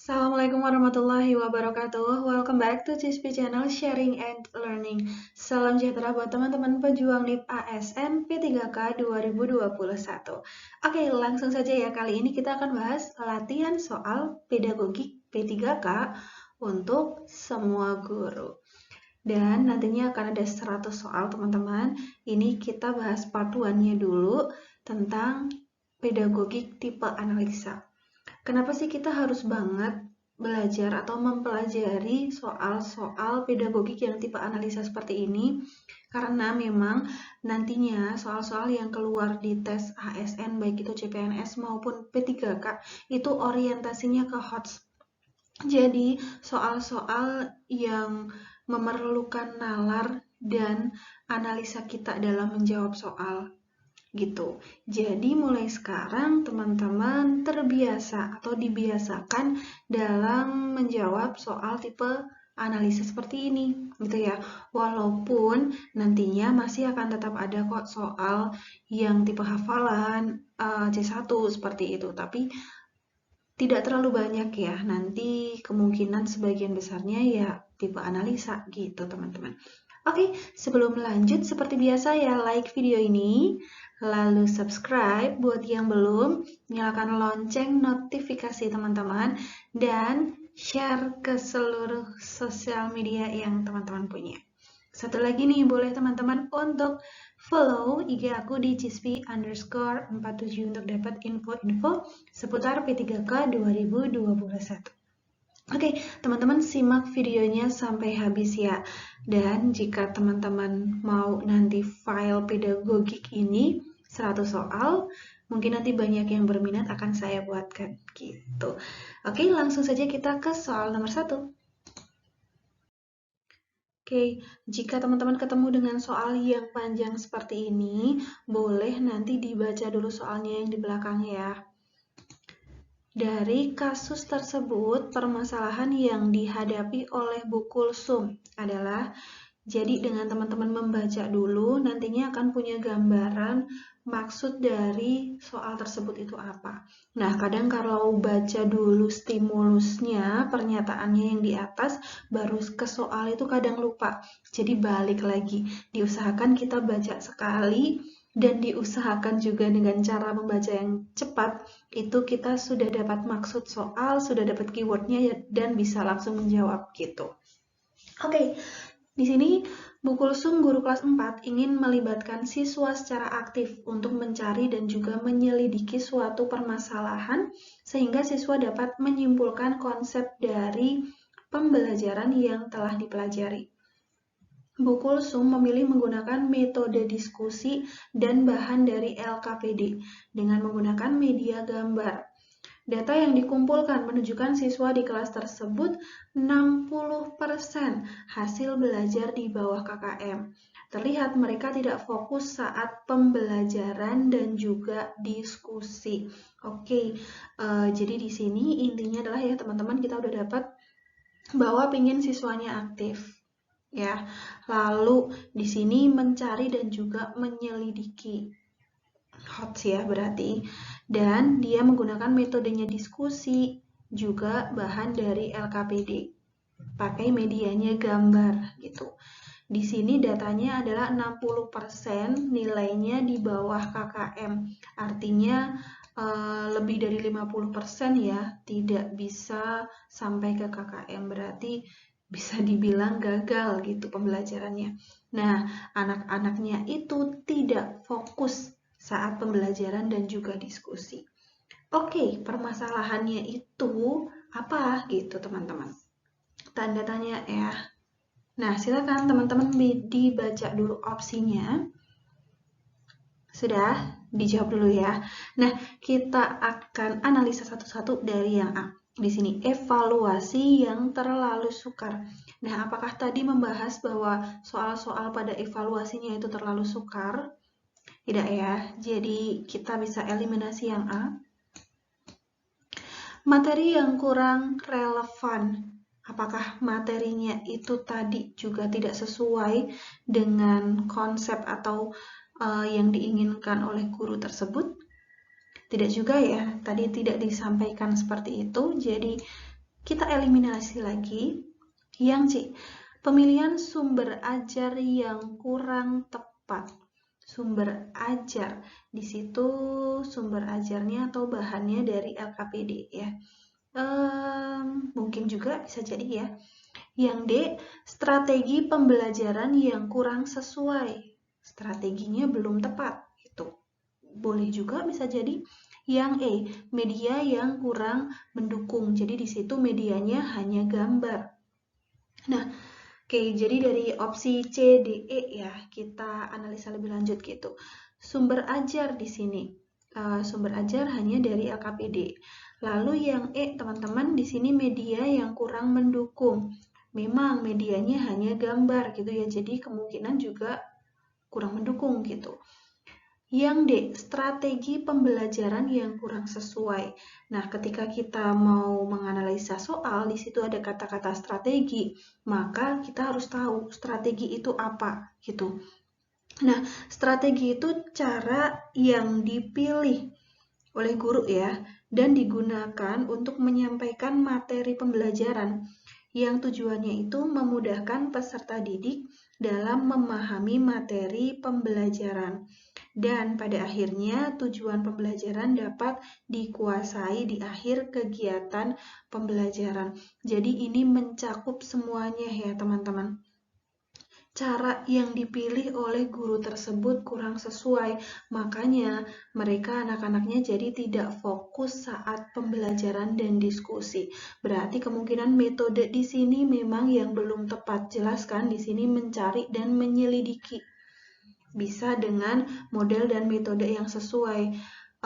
Assalamualaikum warahmatullahi wabarakatuh. Welcome back to CISP Channel Sharing and Learning. Salam sejahtera buat teman-teman pejuang NIP ASN P3K 2021. Oke, langsung saja ya. Kali ini kita akan bahas latihan soal pedagogik P3K untuk semua guru. Dan nantinya akan ada 100 soal teman-teman. Ini kita bahas part 1-nya dulu tentang pedagogik tipe analisa. Kenapa sih kita harus banget belajar atau mempelajari soal-soal pedagogik yang tipe analisa seperti ini? Karena memang nantinya soal-soal yang keluar di tes ASN baik itu CPNS maupun P3K itu orientasinya ke HOTS. Jadi soal-soal yang memerlukan nalar dan analisa kita dalam menjawab soal gitu. Jadi mulai sekarang teman-teman terbiasa atau dibiasakan dalam menjawab soal tipe analisa seperti ini gitu ya. Walaupun nantinya masih akan tetap ada kok soal yang tipe hafalan C1 seperti itu, tapi tidak terlalu banyak ya. Nanti kemungkinan sebagian besarnya ya tipe analisa gitu teman-teman. Oke, sebelum lanjut seperti biasa ya like video ini, lalu subscribe buat yang belum, nyalakan lonceng notifikasi teman-teman, dan share ke seluruh sosial media yang teman-teman punya. Satu lagi nih, boleh teman-teman untuk follow IG aku di cispi_47 untuk dapat info-info seputar P3K 2021. Oke, teman-teman simak videonya sampai habis ya. Dan jika teman-teman mau nanti file pedagogik ini 100 soal, mungkin nanti banyak yang berminat akan saya buatkan gitu. Oke, langsung saja kita ke soal nomor 1. Oke, jika teman-teman ketemu dengan soal yang panjang seperti ini, boleh nanti dibaca dulu soalnya yang di belakang ya. Dari kasus tersebut, permasalahan yang dihadapi oleh Bu Kulsum adalah, jadi dengan teman-teman membaca dulu, nantinya akan punya gambaran maksud dari soal tersebut itu apa. Nah, kadang kalau baca dulu stimulusnya, pernyataannya yang di atas, baru ke soal itu kadang lupa. Jadi balik lagi, diusahakan kita baca sekali, dan diusahakan juga dengan cara membaca yang cepat, itu kita sudah dapat maksud soal, sudah dapat keywordnya, dan bisa langsung menjawab gitu. Oke, di sini Bu Kulsum guru kelas 4 ingin melibatkan siswa secara aktif untuk mencari dan juga menyelidiki suatu permasalahan sehingga siswa dapat menyimpulkan konsep dari pembelajaran yang telah dipelajari. Bu Kulsum memilih menggunakan metode diskusi dan bahan dari LKPD dengan menggunakan media gambar. Data yang dikumpulkan menunjukkan siswa di kelas tersebut 60% hasil belajar di bawah KKM. Terlihat mereka tidak fokus saat pembelajaran dan juga diskusi. Oke, jadi di sini intinya adalah ya teman-teman kita udah dapat bahwa pengen siswanya aktif. Ya, lalu di sini mencari dan juga menyelidiki HOTS ya berarti, dan dia menggunakan metodenya diskusi, juga bahan dari LKPD, pakai medianya gambar gitu. Di sini datanya adalah 60%, nilainya di bawah KKM, artinya lebih dari 50% ya, tidak bisa sampai ke KKM, berarti bisa dibilang gagal gitu pembelajarannya. Nah, anak-anaknya itu tidak fokus saat pembelajaran dan juga diskusi. Oke, permasalahannya itu apa gitu teman-teman? Tanda tanya ya. Nah, silakan teman-teman dibaca dulu opsinya. Sudah? Dijawab dulu ya. Nah, kita akan analisa satu-satu dari yang A. Di sini, evaluasi yang terlalu sukar. Nah, apakah tadi membahas bahwa soal-soal pada evaluasinya itu terlalu sukar? Tidak ya, jadi kita bisa eliminasi yang A. Materi yang kurang relevan. Apakah materinya itu tadi juga tidak sesuai dengan konsep atau yang diinginkan oleh guru tersebut? Tidak juga ya, tadi tidak disampaikan seperti itu, jadi Kita eliminasi lagi. Yang C, pemilihan sumber ajar yang kurang tepat. Sumber ajar, di situ sumber ajarnya atau bahannya dari LKPD ya. Mungkin juga bisa jadi ya. Yang D, strategi pembelajaran yang kurang sesuai. Strateginya belum tepat. Itu boleh juga bisa jadi. Yang E, media yang kurang mendukung. Jadi di situ medianya hanya gambar. Nah, oke, jadi dari opsi C, D, E ya, kita analisa lebih lanjut gitu. Sumber ajar di sini. Sumber ajar hanya dari LKPD. Lalu yang E, teman-teman, di sini media yang kurang mendukung. Memang medianya hanya gambar gitu ya, jadi kemungkinan juga kurang mendukung gitu. Yang D, strategi pembelajaran yang kurang sesuai. Nah, ketika kita mau menganalisa soal, di situ ada kata-kata strategi, maka kita harus tahu strategi itu apa gitu. Nah, strategi itu cara yang dipilih oleh guru ya, dan digunakan untuk menyampaikan materi pembelajaran yang tujuannya itu memudahkan peserta didik dalam memahami materi pembelajaran. Dan pada akhirnya tujuan pembelajaran dapat dikuasai di akhir kegiatan pembelajaran. Jadi ini mencakup semuanya ya teman-teman. Cara yang dipilih oleh guru tersebut kurang sesuai, makanya mereka anak-anaknya jadi tidak fokus saat pembelajaran dan diskusi. Berarti kemungkinan metode di sini memang yang belum tepat. Jelaskan di sini mencari dan menyelidiki. Bisa dengan model dan metode yang sesuai.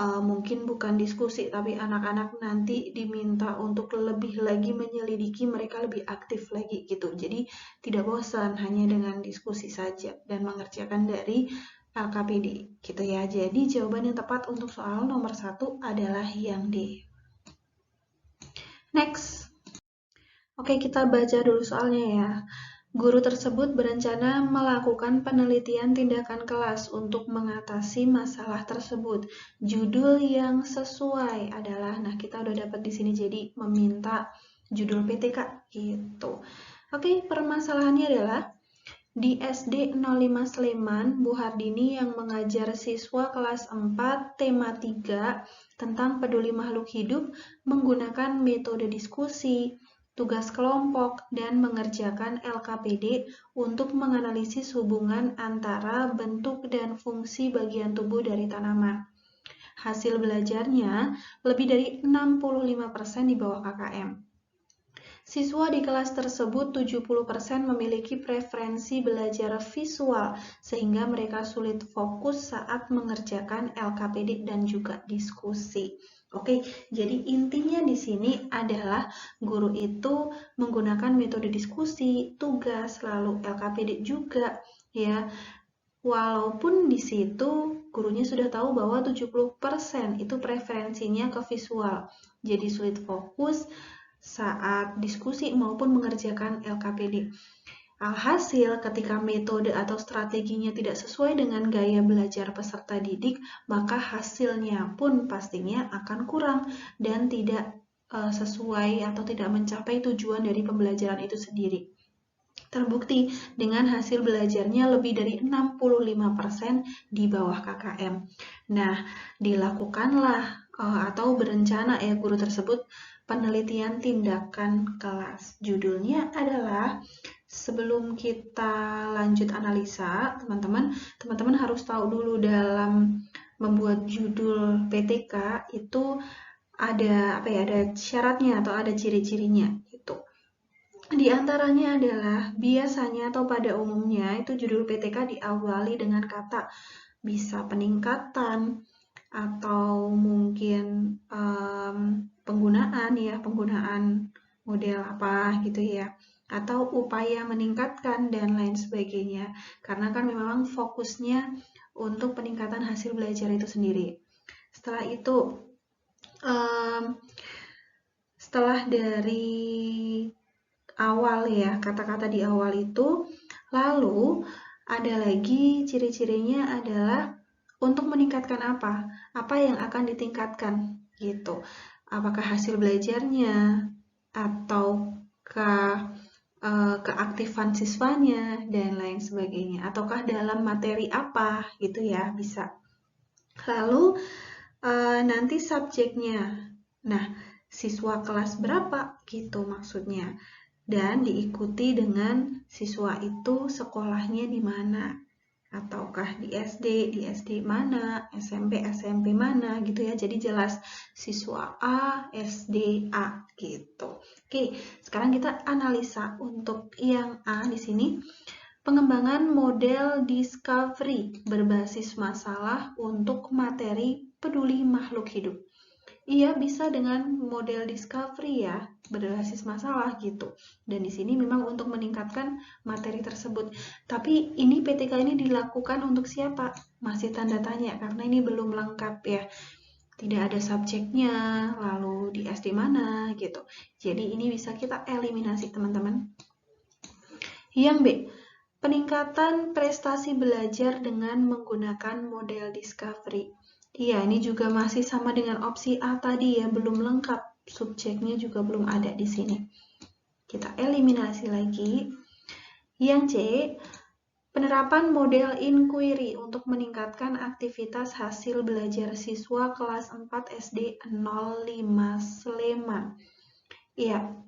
Mungkin bukan diskusi, tapi anak-anak nanti diminta untuk lebih lagi menyelidiki, mereka lebih aktif lagi gitu. Jadi tidak bosan hanya dengan diskusi saja dan mengerjakan dari LKPD gitu ya. Jadi jawaban yang tepat untuk soal nomor 1 adalah yang D. Next. Oke, kita baca dulu soalnya ya. Guru tersebut berencana melakukan penelitian tindakan kelas untuk mengatasi masalah tersebut. Judul yang sesuai adalah, nah kita udah dapat di sini jadi meminta judul PTK gitu. Oke, permasalahannya adalah di SD 05 Sleman, Bu Hardini yang mengajar siswa kelas 4 tema 3 tentang peduli makhluk hidup menggunakan metode diskusi, tugas kelompok, dan mengerjakan LKPD untuk menganalisis hubungan antara bentuk dan fungsi bagian tubuh dari tanaman. Hasil belajarnya lebih dari 65% di bawah KKM. Siswa di kelas tersebut 70% memiliki preferensi belajar visual, sehingga mereka sulit fokus saat mengerjakan LKPD dan juga diskusi. Oke, jadi intinya di sini adalah guru itu menggunakan metode diskusi, tugas, lalu LKPD juga ya. Walaupun di situ gurunya sudah tahu bahwa 70% itu preferensinya ke visual. Jadi sulit fokus saat diskusi maupun mengerjakan LKPD. Alhasil, ketika metode atau strateginya tidak sesuai dengan gaya belajar peserta didik, maka hasilnya pun pastinya akan kurang dan tidak sesuai atau tidak mencapai tujuan dari pembelajaran itu sendiri. Terbukti dengan hasil belajarnya lebih dari 65% di bawah KKM. Nah, dilakukanlah atau berencana ya guru tersebut penelitian tindakan kelas. Judulnya adalah, sebelum kita lanjut analisa, teman-teman harus tahu dulu dalam membuat judul PTK itu ada ada syaratnya atau ada ciri-cirinya gitu. Di antaranya adalah biasanya atau pada umumnya itu judul PTK diawali dengan kata bisa peningkatan atau mungkin penggunaan model apa gitu ya, atau upaya meningkatkan dan lain sebagainya, karena kan memang fokusnya untuk peningkatan hasil belajar itu sendiri. Setelah itu setelah dari awal ya, kata-kata di awal itu, lalu ada lagi ciri-cirinya adalah untuk meningkatkan apa yang akan ditingkatkan gitu. Apakah hasil belajarnya, ataukah keaktifan siswanya, dan lain sebagainya. Ataukah dalam materi apa, gitu ya, bisa. Lalu, nanti subjeknya. Nah, siswa kelas berapa, gitu maksudnya. Dan diikuti dengan siswa itu sekolahnya di mana. Ataukah di SD mana, SMP mana gitu ya. Jadi jelas siswa A, SD A gitu. Oke, sekarang kita analisa untuk yang A di sini. Pengembangan model discovery berbasis masalah untuk materi peduli makhluk hidup. Iya, bisa dengan model discovery ya, berbasis masalah gitu. Dan di sini memang untuk meningkatkan materi tersebut. Tapi ini PTK ini dilakukan untuk siapa? Masih tanda tanya karena ini belum lengkap ya. Tidak ada subjeknya, lalu di SD mana gitu. Jadi ini bisa kita eliminasi teman-teman. Yang B, peningkatan prestasi belajar dengan menggunakan model discovery. Iya, ini juga masih sama dengan opsi A tadi ya, belum lengkap. Subjeknya juga belum ada di sini. Kita eliminasi lagi. Yang C, penerapan model inquiry untuk meningkatkan aktivitas hasil belajar siswa kelas 4 SD 05 Sleman. Iya,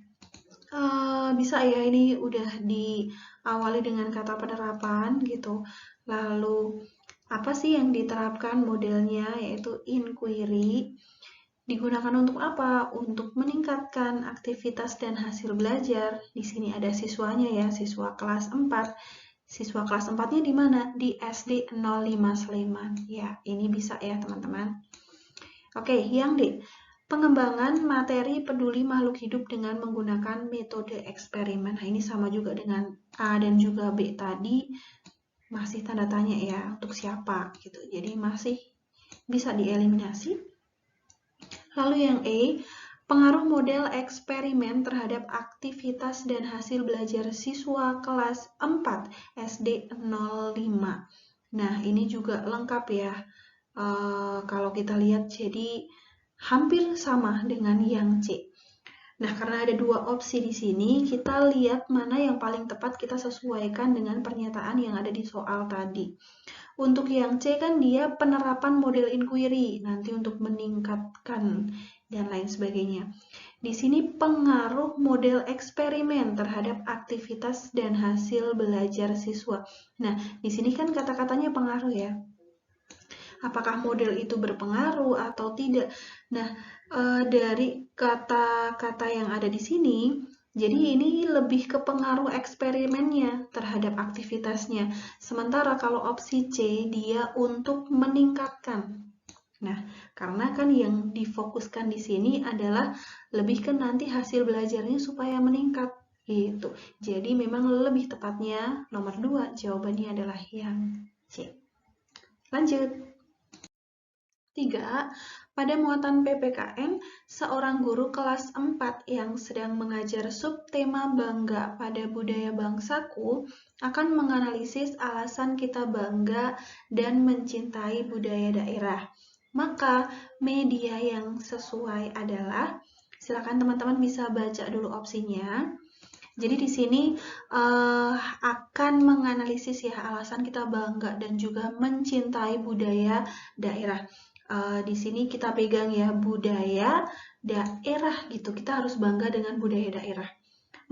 bisa ya, ini udah diawali dengan kata penerapan gitu. Lalu, apa sih yang diterapkan modelnya, yaitu inquiry. Digunakan untuk apa? Untuk meningkatkan aktivitas dan hasil belajar. Di sini ada siswanya ya, siswa kelas 4. Siswa kelas 4-nya di mana? Di SD 05 Sleman. Ya, ini bisa ya teman-teman. Oke, yang D. Pengembangan materi peduli makhluk hidup dengan menggunakan metode eksperimen. Nah, ini sama juga dengan A dan juga B tadi. Masih tanda tanya ya, untuk siapa gitu. Jadi masih bisa dieliminasi. Lalu yang E, pengaruh model eksperimen terhadap aktivitas dan hasil belajar siswa kelas 4 SD 05. Nah, ini juga lengkap ya. Kalau kita lihat jadi hampir sama dengan yang C. Nah, karena ada dua opsi di sini, kita lihat mana yang paling tepat kita sesuaikan dengan pernyataan yang ada di soal tadi. Untuk yang C kan dia penerapan model inquiry, nanti untuk meningkatkan dan lain sebagainya. Di sini pengaruh model eksperimen terhadap aktivitas dan hasil belajar siswa. Nah, di sini kan kata-katanya pengaruh ya. Apakah model itu berpengaruh atau tidak? Nah, dari kata-kata yang ada di sini, jadi ini lebih ke pengaruh eksperimennya terhadap aktivitasnya. Sementara kalau opsi C, dia untuk meningkatkan. Nah, karena kan yang difokuskan di sini adalah lebih ke nanti hasil belajarnya supaya meningkat. Gitu. Jadi memang lebih tepatnya nomor 2, jawabannya adalah yang C. Lanjut. 3. Pada muatan PPKN, seorang guru kelas 4 yang sedang mengajar subtema bangga pada budaya bangsaku akan menganalisis alasan kita bangga dan mencintai budaya daerah. Maka media yang sesuai adalah, silakan teman-teman bisa baca dulu opsinya. Jadi di sini akan menganalisis ya alasan kita bangga dan juga mencintai budaya daerah. Di sini kita pegang ya budaya daerah gitu. Kita harus bangga dengan budaya daerah.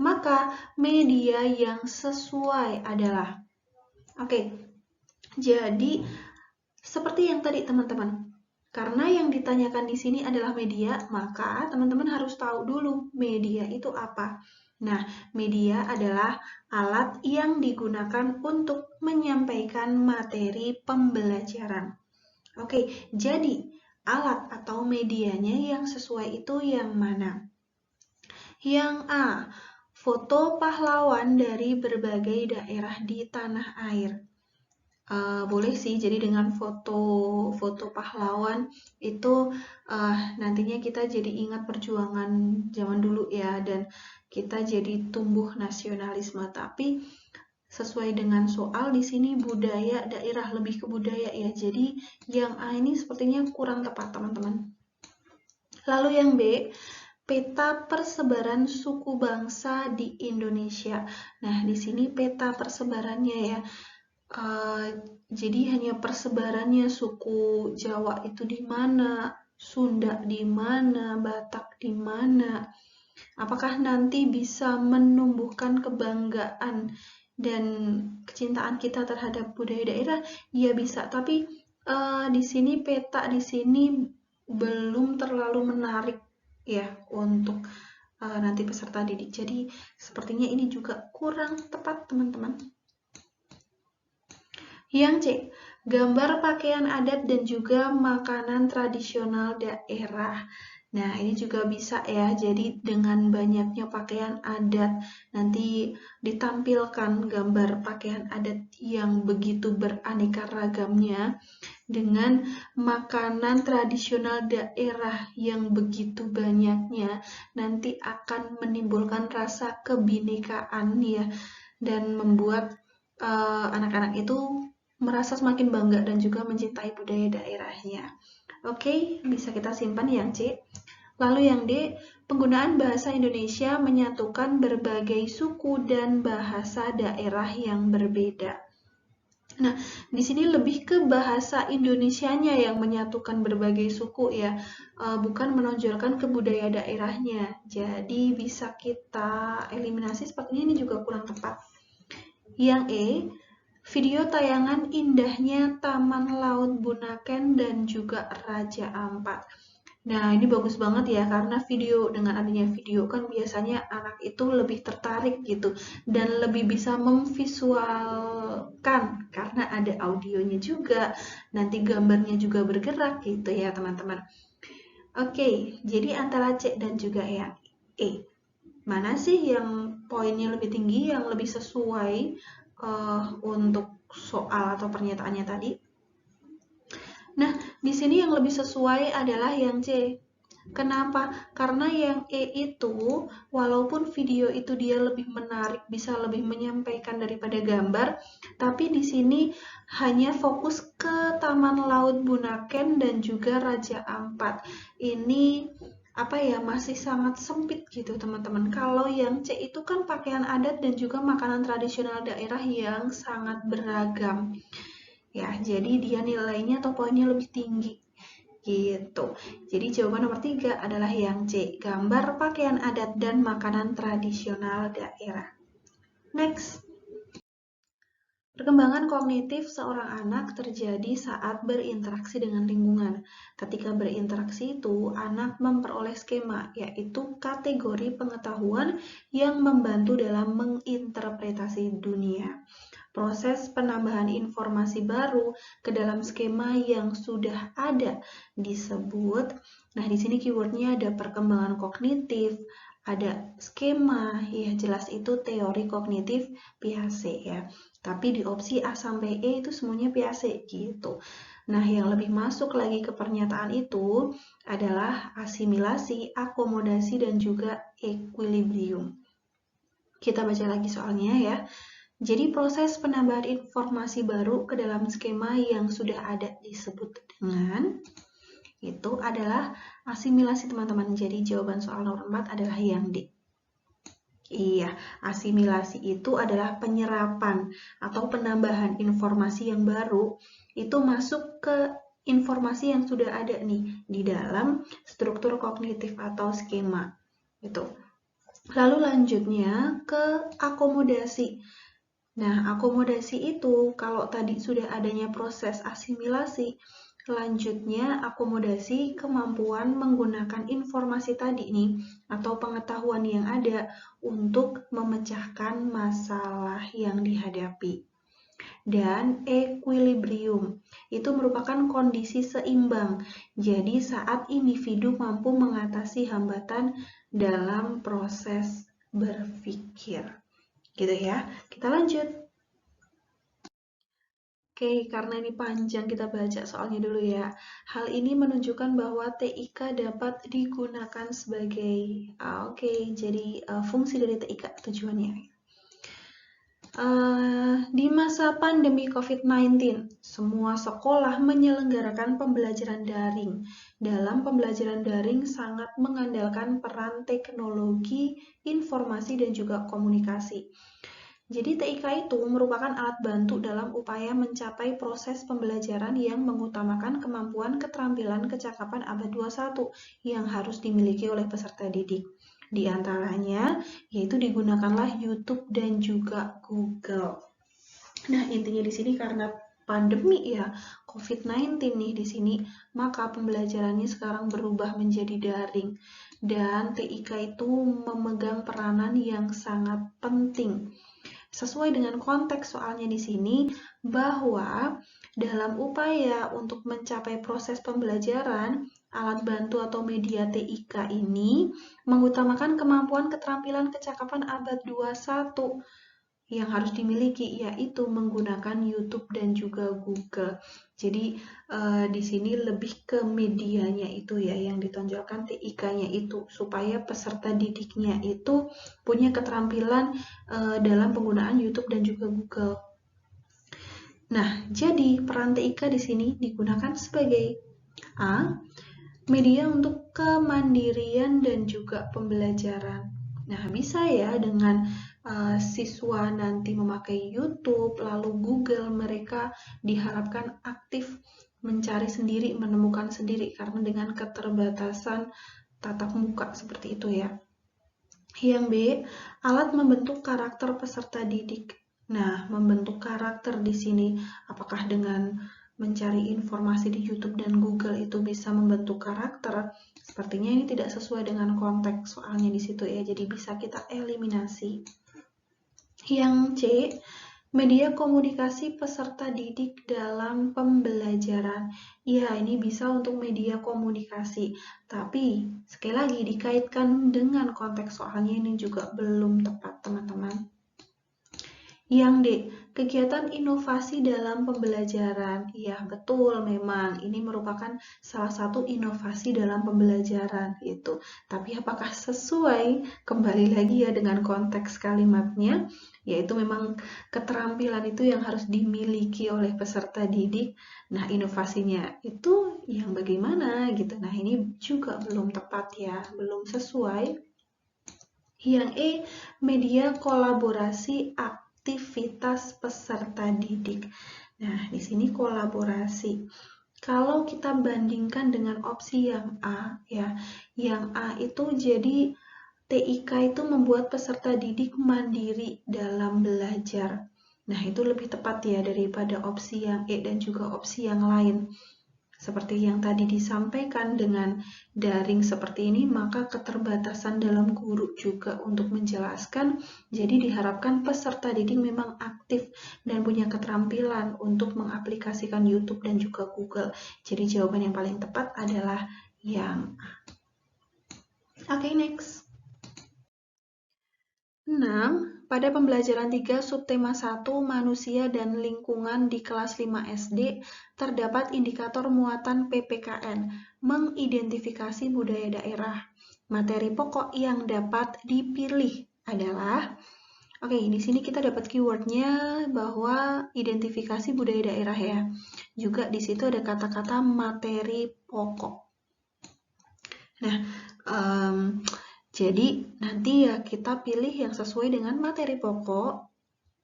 Maka media yang sesuai adalah, oke. Jadi seperti yang tadi teman-teman. Karena yang ditanyakan di sini adalah media, maka teman-teman harus tahu dulu media itu apa. Nah, media adalah alat yang digunakan untuk menyampaikan materi pembelajaran. Oke, jadi alat atau medianya yang sesuai itu yang mana? Yang A, foto pahlawan dari berbagai daerah di tanah air. Boleh sih, jadi dengan foto pahlawan itu nantinya kita jadi ingat perjuangan zaman dulu ya, dan kita jadi tumbuh nasionalisme. Tapi sesuai dengan soal di sini budaya daerah, lebih ke budaya ya. Jadi yang A ini sepertinya kurang tepat teman-teman. Lalu yang B, peta persebaran suku bangsa di Indonesia. Nah, di sini peta persebarannya ya. Jadi hanya persebarannya suku Jawa itu di mana, Sunda di mana, Batak di mana. Apakah nanti bisa menumbuhkan kebanggaan dan kecintaan kita terhadap budaya daerah? Ya bisa, tapi di sini peta di sini belum terlalu menarik ya untuk nanti peserta didik. Jadi sepertinya ini juga kurang tepat, teman-teman. Yang C, gambar pakaian adat dan juga makanan tradisional daerah. Nah, ini juga bisa ya, jadi dengan banyaknya pakaian adat, nanti ditampilkan gambar pakaian adat yang begitu beraneka ragamnya, dengan makanan tradisional daerah yang begitu banyaknya, nanti akan menimbulkan rasa kebinekaan ya, dan membuat anak-anak itu merasa semakin bangga dan juga mencintai budaya daerahnya. Oke, bisa kita simpan yang C. Lalu yang D, penggunaan bahasa Indonesia menyatukan berbagai suku dan bahasa daerah yang berbeda. Nah, di sini lebih ke bahasa Indonesianya yang menyatukan berbagai suku ya, bukan menonjolkan ke budaya daerahnya. Jadi bisa kita eliminasi, sepertinya ini juga kurang tepat. Yang E, video tayangan indahnya Taman Laut Bunaken dan juga Raja Ampat. Nah, ini bagus banget ya, karena dengan adanya video kan biasanya anak itu lebih tertarik gitu, dan lebih bisa memvisualkan, karena ada audionya juga, nanti gambarnya juga bergerak gitu ya teman-teman. Oke, jadi antara C dan juga yang E. Mana sih yang poinnya lebih tinggi, yang lebih sesuai untuk soal atau pernyataannya tadi? Nah, di sini yang lebih sesuai adalah yang C. Kenapa? Karena yang E itu, walaupun video itu dia lebih menarik, bisa lebih menyampaikan daripada gambar, tapi di sini hanya fokus ke Taman Laut Bunaken dan juga Raja Ampat. Ini apa ya, masih sangat sempit gitu teman-teman. Kalau yang C itu kan pakaian adat dan juga makanan tradisional daerah yang sangat beragam. Ya, jadi dia nilainya atau poinnya lebih tinggi. Gitu. Jadi jawaban nomor 3 adalah yang C, gambar pakaian adat dan makanan tradisional daerah. Next. Perkembangan kognitif seorang anak terjadi saat berinteraksi dengan lingkungan. Ketika berinteraksi itu, anak memperoleh skema, yaitu kategori pengetahuan yang membantu dalam menginterpretasi dunia. Proses penambahan informasi baru ke dalam skema yang sudah ada disebut. Nah, di sini keywordnya ada perkembangan kognitif, ada skema, ya jelas itu teori kognitif Piaget ya. Tapi di opsi A sampai E itu semuanya Piaget gitu. Nah, yang lebih masuk lagi ke pernyataan itu adalah asimilasi, akomodasi, dan juga equilibrium. Kita baca lagi soalnya ya. Jadi proses penambahan informasi baru ke dalam skema yang sudah ada disebut dengan itu adalah asimilasi teman-teman. Jadi jawaban soal nomor 4 adalah yang D. Iya, asimilasi itu adalah penyerapan atau penambahan informasi yang baru itu masuk ke informasi yang sudah ada nih di dalam struktur kognitif atau skema. Itu. Lalu lanjutnya ke akomodasi. Nah, akomodasi itu kalau tadi sudah adanya proses asimilasi, selanjutnya akomodasi kemampuan menggunakan informasi tadi nih atau pengetahuan yang ada untuk memecahkan masalah yang dihadapi. Dan equilibrium itu merupakan kondisi seimbang. Jadi saat individu mampu mengatasi hambatan dalam proses berpikir. Gitu ya. Kita lanjut. Oke, karena ini panjang kita baca soalnya dulu ya. Hal ini menunjukkan bahwa TIK dapat digunakan sebagai jadi fungsi dari TIK tujuannya. Di masa pandemi COVID-19, semua sekolah menyelenggarakan pembelajaran daring. Dalam pembelajaran daring sangat mengandalkan peran teknologi, informasi, dan juga komunikasi. Jadi TIK itu merupakan alat bantu dalam upaya mencapai proses pembelajaran yang mengutamakan kemampuan, keterampilan, kecakapan abad 21 yang harus dimiliki oleh peserta didik. Di antaranya yaitu digunakanlah YouTube dan juga Google. Nah, intinya di sini karena pandemi ya, COVID-19 nih di sini, maka pembelajarannya sekarang berubah menjadi daring. Dan TIK itu memegang peranan yang sangat penting. Sesuai dengan konteks soalnya di sini, bahwa dalam upaya untuk mencapai proses pembelajaran, alat bantu atau media TIK ini mengutamakan kemampuan, keterampilan, kecakapan abad 21 yang harus dimiliki, yaitu menggunakan YouTube dan juga Google. Jadi di sini lebih ke medianya itu ya yang ditonjolkan, TIK-nya itu supaya peserta didiknya itu punya keterampilan dalam penggunaan YouTube dan juga Google. Nah, jadi peran TIK di sini digunakan sebagai A. Media untuk kemandirian dan juga pembelajaran. Nah, bisa ya dengan siswa nanti memakai YouTube, lalu Google, mereka diharapkan aktif mencari sendiri, menemukan sendiri, karena dengan keterbatasan tatap muka seperti itu ya. Yang B, alat membentuk karakter peserta didik. Nah, membentuk karakter di sini, apakah dengan mencari informasi di YouTube dan Google itu bisa membentuk karakter? Sepertinya ini tidak sesuai dengan konteks soalnya di situ ya, jadi bisa kita eliminasi. Yang C, media komunikasi peserta didik dalam pembelajaran. Ya, ini bisa untuk media komunikasi, tapi sekali lagi dikaitkan dengan konteks soalnya ini juga belum tepat, teman-teman. Yang D, kegiatan inovasi dalam pembelajaran. Ya, betul memang ini merupakan salah satu inovasi dalam pembelajaran itu. Tapi apakah sesuai? Kembali lagi ya dengan konteks kalimatnya, yaitu memang keterampilan itu yang harus dimiliki oleh peserta didik. Nah, inovasinya itu yang bagaimana gitu. Nah, ini juga belum tepat ya, belum sesuai. Yang E, media kolaborasi aktivitas peserta didik. Nah, di sini kolaborasi. Kalau kita bandingkan dengan opsi yang A, ya, yang A itu jadi TIK itu membuat peserta didik mandiri dalam belajar. Nah, itu lebih tepat ya daripada opsi yang E dan juga opsi yang lain. Seperti yang tadi disampaikan, dengan daring seperti ini, maka keterbatasan dalam guru juga untuk menjelaskan. Jadi diharapkan peserta didik memang aktif dan punya keterampilan untuk mengaplikasikan YouTube dan juga Google. Jadi jawaban yang paling tepat adalah yang A. Oke, next. 6. Pada pembelajaran 3 subtema 1 manusia dan lingkungan di kelas 5 SD terdapat indikator muatan PPKN, mengidentifikasi budaya daerah. Materi pokok yang dapat dipilih adalah, oke, di sini kita dapat keywordnya bahwa identifikasi budaya daerah ya. Juga di situ ada kata-kata materi pokok. Nah, jadi nanti ya kita pilih yang sesuai dengan materi pokok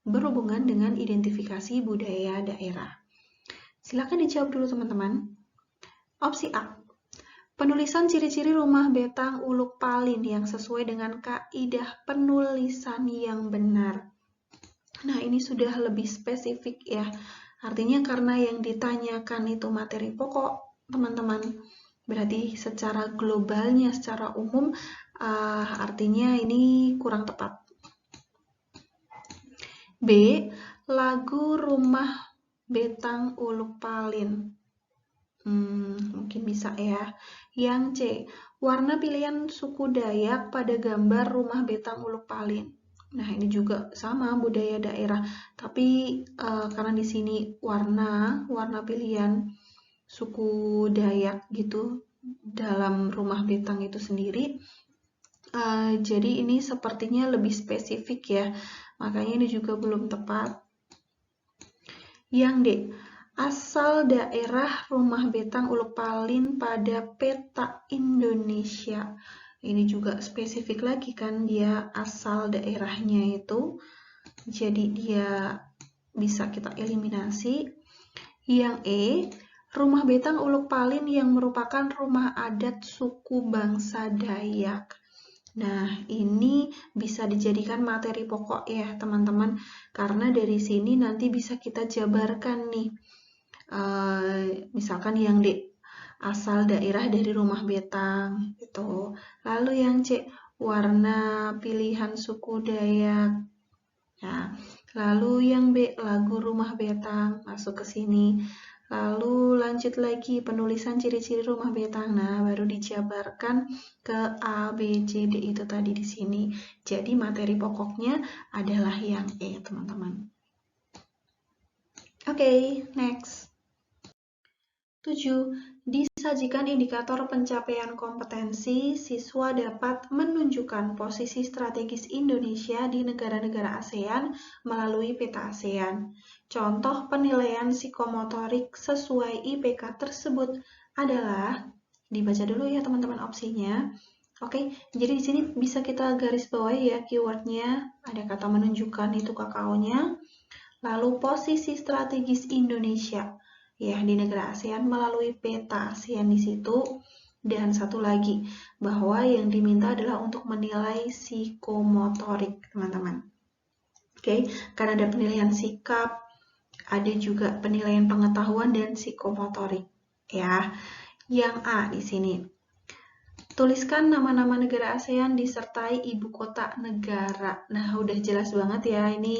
berhubungan dengan identifikasi budaya daerah. Silakan dijawab dulu teman-teman. Opsi A, penulisan ciri-ciri rumah betang uluk palin yang sesuai dengan kaidah penulisan yang benar. Nah, ini sudah lebih spesifik ya. Artinya karena yang ditanyakan itu materi pokok, teman-teman. Berarti secara globalnya, secara umum, artinya ini kurang tepat. B, lagu Rumah Betang Uluk Palin. Mungkin bisa ya. Yang C, warna pilihan suku Dayak pada gambar Rumah Betang Uluk Palin. Nah, ini juga sama budaya daerah, tapi karena di sini warna pilihan suku Dayak gitu dalam Rumah Betang itu sendiri. Jadi ini sepertinya lebih spesifik ya, makanya ini juga belum tepat. Yang D, asal daerah rumah betang Uluk Palin pada peta Indonesia. Ini juga spesifik lagi kan, dia asal daerahnya itu. Jadi dia bisa kita eliminasi. Yang E, rumah betang Uluk Palin yang merupakan rumah adat suku bangsa Dayak. Nah, ini bisa dijadikan materi pokok ya, teman-teman. Karena dari sini nanti bisa kita jabarkan nih. Misalkan yang D, asal daerah dari rumah betang. Gitu. Lalu yang C, warna pilihan suku Dayak. Nah, lalu yang B, lagu rumah betang, masuk ke sini. Lalu lanjut lagi penulisan ciri-ciri rumah betang. Nah, baru dijabarkan ke A, B, C, D itu tadi di sini. Jadi materi pokoknya adalah yang E, teman-teman. Oke, next. 7. Disajikan indikator pencapaian kompetensi, siswa dapat menunjukkan posisi strategis Indonesia di negara-negara ASEAN melalui peta ASEAN. Contoh penilaian psikomotorik sesuai IPK tersebut adalah, dibaca dulu ya teman-teman opsinya. Oke, jadi di sini bisa kita garis bawahi ya keywordnya, ada kata menunjukkan itu KKO-nya, lalu posisi strategis Indonesia ya di negara ASEAN melalui peta ASEAN di situ, dan satu lagi bahwa yang diminta adalah untuk menilai psikomotorik, teman-teman. Oke, karena ada penilaian sikap, ada juga penilaian pengetahuan dan psikomotorik ya. Yang A di sini. Tuliskan nama-nama negara ASEAN disertai ibu kota negara. Nah, udah jelas banget ya, ini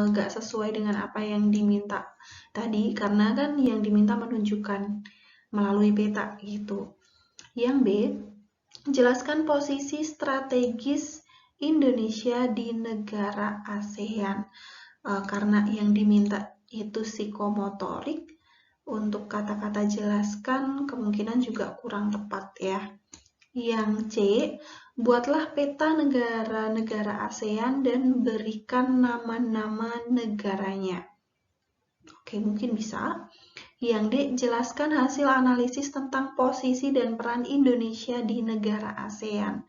nggak sesuai dengan apa yang diminta tadi, karena kan yang diminta menunjukkan melalui peta gitu. Yang B, jelaskan posisi strategis Indonesia di negara ASEAN. Karena yang diminta itu psikomotorik, untuk kata-kata jelaskan kemungkinan juga kurang tepat ya. Yang C, buatlah peta negara-negara ASEAN dan berikan nama-nama negaranya. Oke, mungkin bisa. Yang D, jelaskan hasil analisis tentang posisi dan peran Indonesia di negara ASEAN.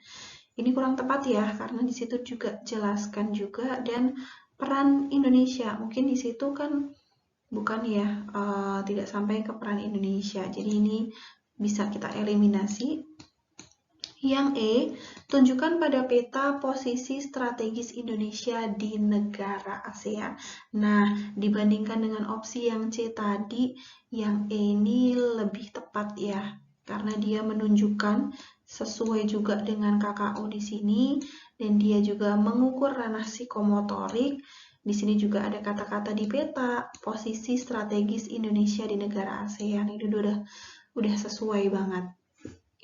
Ini kurang tepat ya, karena di situ juga jelaskan juga dan peran Indonesia. Mungkin di situ kan bukan ya, tidak sampai ke peran Indonesia. Jadi ini bisa kita eliminasi. Yang E, tunjukkan pada peta posisi strategis Indonesia di negara ASEAN. Nah, dibandingkan dengan opsi yang C tadi, yang E ini lebih tepat ya, karena dia menunjukkan sesuai juga dengan KKO di sini, dan dia juga mengukur ranah psikomotorik. Di sini juga ada kata-kata di peta, posisi strategis Indonesia di negara ASEAN. Ini udah sesuai banget.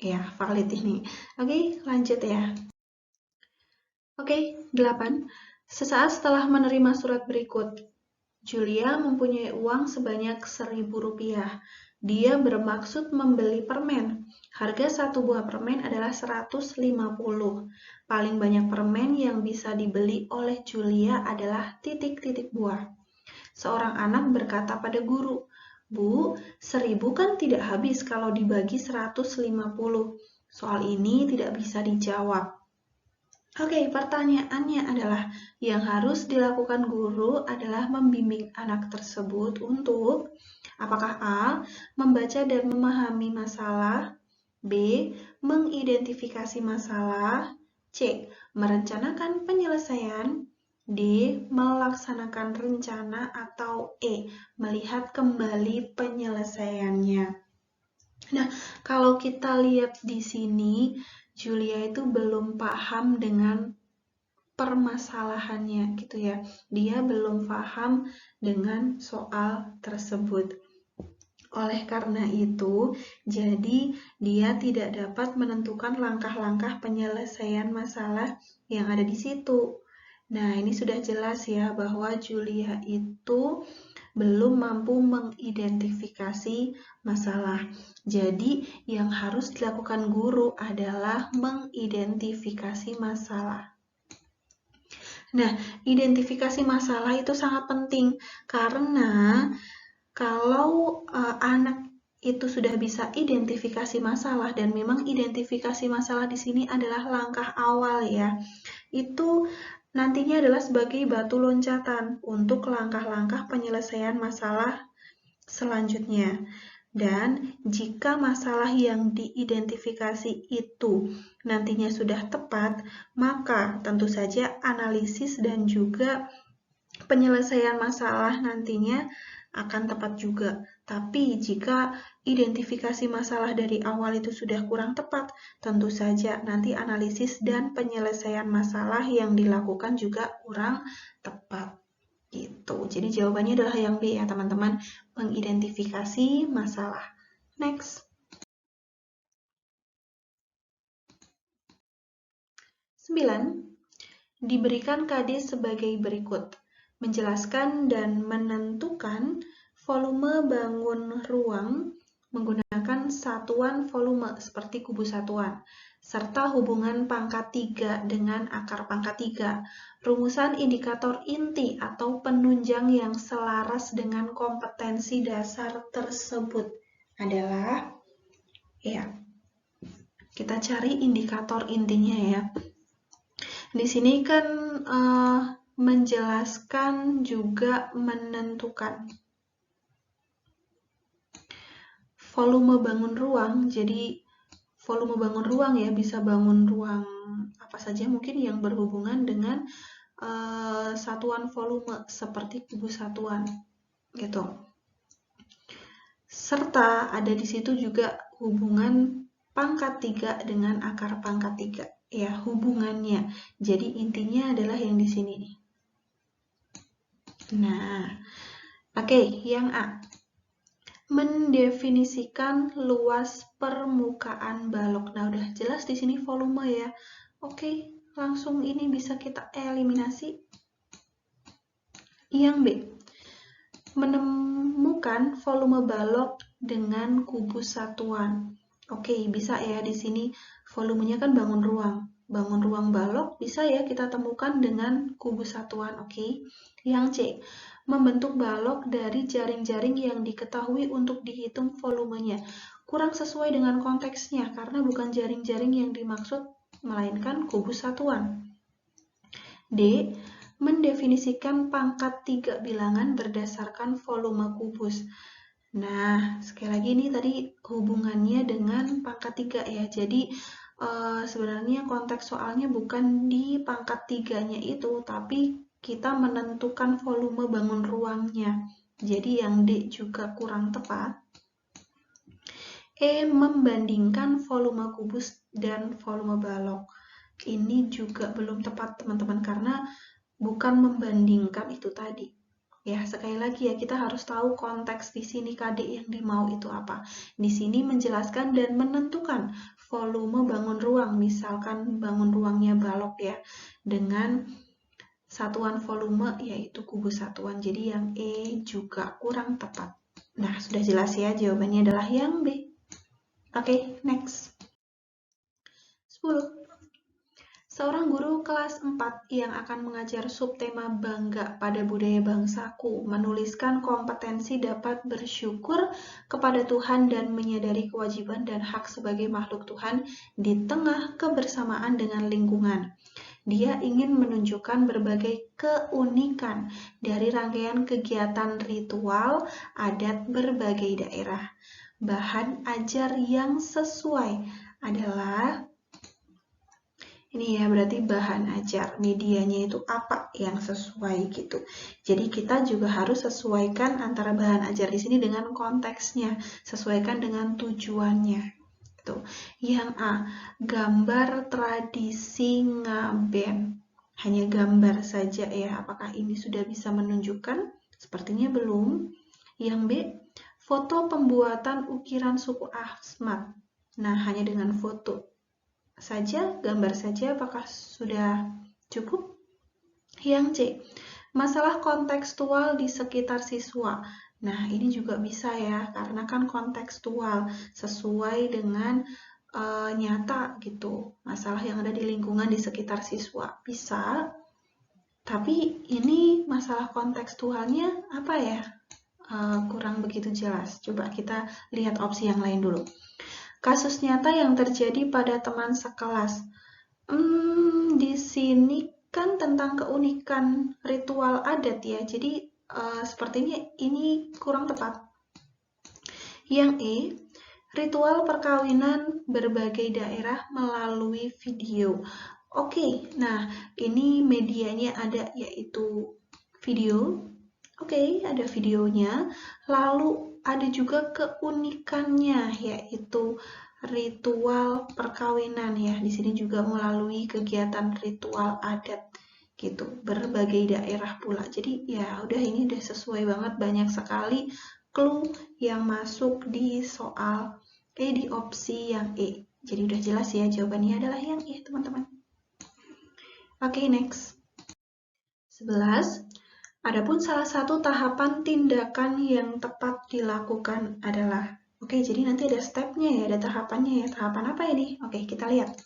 Ya, valid ini. Oke, lanjut ya. Oke, 8. Sesaat setelah menerima surat berikut, Julia mempunyai uang sebanyak Rp1.000. Dia bermaksud membeli permen. Harga satu buah permen adalah 150. Paling banyak permen yang bisa dibeli oleh Julia adalah titik-titik buah. Seorang anak berkata pada guru, "Bu, 1.000 kan tidak habis kalau dibagi 150. Soal ini tidak bisa dijawab." Oke, pertanyaannya adalah, yang harus dilakukan guru adalah membimbing anak tersebut untuk apakah A, membaca dan memahami masalah, B, mengidentifikasi masalah, C, merencanakan penyelesaian, D, melaksanakan rencana, atau E, melihat kembali penyelesaiannya. Nah, kalau kita lihat di sini, Julia itu belum paham dengan permasalahannya gitu ya. Dia belum paham dengan soal tersebut. Oleh karena itu, jadi dia tidak dapat menentukan langkah-langkah penyelesaian masalah yang ada di situ. Nah, ini sudah jelas ya bahwa Julia itu belum mampu mengidentifikasi masalah. Jadi, yang harus dilakukan guru adalah mengidentifikasi masalah. Nah, identifikasi masalah itu sangat penting karena kalau anak itu sudah bisa identifikasi masalah dan memang identifikasi masalah di sini adalah langkah awal ya. Itu nantinya adalah sebagai batu loncatan untuk langkah-langkah penyelesaian masalah selanjutnya. Dan jika masalah yang diidentifikasi itu nantinya sudah tepat, maka tentu saja analisis dan juga penyelesaian masalah nantinya akan tepat juga. Tapi jika identifikasi masalah dari awal itu sudah kurang tepat, tentu saja nanti analisis dan penyelesaian masalah yang dilakukan juga kurang tepat. Gitu. Jadi jawabannya adalah yang B ya teman-teman, mengidentifikasi masalah. Next. 9. Diberikan KD sebagai berikut. Menjelaskan dan menentukan volume bangun ruang menggunakan satuan volume seperti kubus satuan, serta hubungan pangkat 3 dengan akar pangkat 3. Rumusan indikator inti atau penunjang yang selaras dengan kompetensi dasar tersebut adalah, ya, kita cari indikator intinya ya. Di sini kan menjelaskan juga menentukan. Volume bangun ruang, jadi volume bangun ruang ya, bisa bangun ruang apa saja mungkin yang berhubungan dengan satuan volume seperti kubus satuan gitu. Serta ada di situ juga hubungan pangkat 3 dengan akar pangkat 3 ya, hubungannya. Jadi intinya adalah yang di sini nih. Nah, oke, yang A. Mendefinisikan luas permukaan balok. Nah, udah jelas di sini volume ya. Oke, langsung ini bisa kita eliminasi. Yang B. Menemukan volume balok dengan kubus satuan. Oke, bisa ya di sini volumenya kan bangun ruang. Bangun ruang balok bisa ya kita temukan dengan kubus satuan. Oke. Yang C. Membentuk balok dari jaring-jaring yang diketahui untuk dihitung volumenya. Kurang sesuai dengan konteksnya karena bukan jaring-jaring yang dimaksud, melainkan kubus satuan. D. Mendefinisikan pangkat 3 bilangan berdasarkan volume kubus. Nah, sekali lagi ini tadi hubungannya dengan pangkat 3 ya. Jadi sebenarnya konteks soalnya bukan di pangkat 3-nya itu, tapi kita menentukan volume bangun ruangnya. Jadi yang D juga kurang tepat. E. Membandingkan volume kubus dan volume balok. Ini juga belum tepat teman-teman karena bukan membandingkan itu tadi. Ya, sekali lagi ya, kita harus tahu konteks di sini KD yang dimau itu apa. Di sini menjelaskan dan menentukan volume bangun ruang, misalkan bangun ruangnya balok ya, dengan satuan volume yaitu kubus satuan. Jadi yang E juga kurang tepat. Nah, sudah jelas ya, jawabannya adalah yang B. Oke, next. 10. Seorang guru kelas 4 yang akan mengajar subtema Bangga pada Budaya Bangsaku menuliskan kompetensi dapat bersyukur kepada Tuhan dan menyadari kewajiban dan hak sebagai makhluk Tuhan di tengah kebersamaan dengan lingkungan. Dia ingin menunjukkan berbagai keunikan dari rangkaian kegiatan ritual adat berbagai daerah. Bahan ajar yang sesuai adalah ini ya, berarti bahan ajar, medianya itu apa yang sesuai gitu. Jadi kita juga harus sesuaikan antara bahan ajar di sini dengan konteksnya, sesuaikan dengan tujuannya. Gitu. Yang A, gambar tradisi ngaben. Hanya gambar saja ya, apakah ini sudah bisa menunjukkan? Sepertinya belum. Yang B, foto pembuatan ukiran suku Asmat. Nah, hanya dengan foto saja, gambar saja, apakah sudah cukup? Yang C, masalah kontekstual di sekitar siswa. Nah, ini juga bisa ya, karena kan kontekstual, sesuai dengan nyata gitu, masalah yang ada di lingkungan di sekitar siswa. Bisa. Tapi ini masalah kontekstualnya apa ya? Kurang begitu jelas. Coba kita lihat opsi yang lain dulu. Kasus nyata yang terjadi pada teman sekelas. Di sini kan tentang keunikan ritual adat ya. Jadi sepertinya ini kurang tepat. Yang E, ritual perkawinan berbagai daerah melalui video. Oke, nah ini medianya ada yaitu video. Oke, ada videonya. Lalu ada juga keunikannya yaitu ritual perkawinan ya. Di sini juga melalui kegiatan ritual adat gitu, berbagai daerah pula. Jadi ya udah ini udah sesuai banget, banyak sekali clue yang masuk di soal di opsi yang E. Jadi udah jelas ya jawabannya adalah yang E, teman-teman. Oke, next. 11. Adapun salah satu tahapan tindakan yang tepat dilakukan adalah. Oke, jadi nanti ada stepnya ya, ada tahapannya ya. Tahapan apa ini? Oke, kita lihat.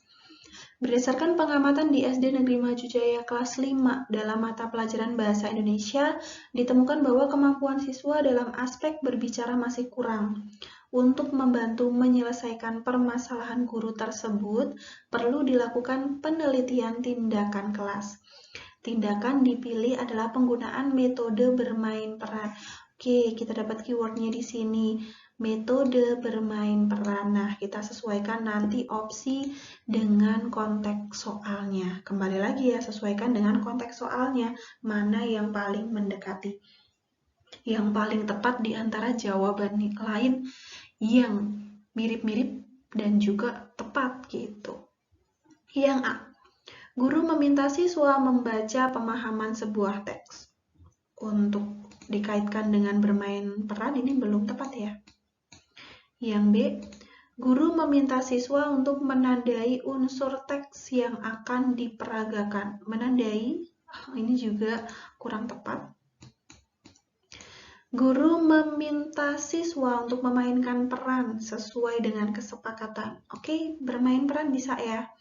Berdasarkan pengamatan di SD Negeri Maju Jaya kelas 5 dalam mata pelajaran Bahasa Indonesia, ditemukan bahwa kemampuan siswa dalam aspek berbicara masih kurang. Untuk membantu menyelesaikan permasalahan guru tersebut, perlu dilakukan penelitian tindakan kelas. Tindakan dipilih adalah penggunaan metode bermain peran. Oke, kita dapat keywordnya di sini. Metode bermain peran. Nah, kita sesuaikan nanti opsi dengan konteks soalnya. Kembali lagi ya, sesuaikan dengan konteks soalnya. Mana yang paling mendekati. Yang paling tepat di antara jawaban lain yang mirip-mirip dan juga tepat gitu. Yang A. Guru meminta siswa membaca pemahaman sebuah teks. Untuk dikaitkan dengan bermain peran ini belum tepat ya. Yang B, guru meminta siswa untuk menandai unsur teks yang akan diperagakan. Menandai, ini juga kurang tepat. Guru meminta siswa untuk memainkan peran sesuai dengan kesepakatan. Oke, bermain peran bisa ya.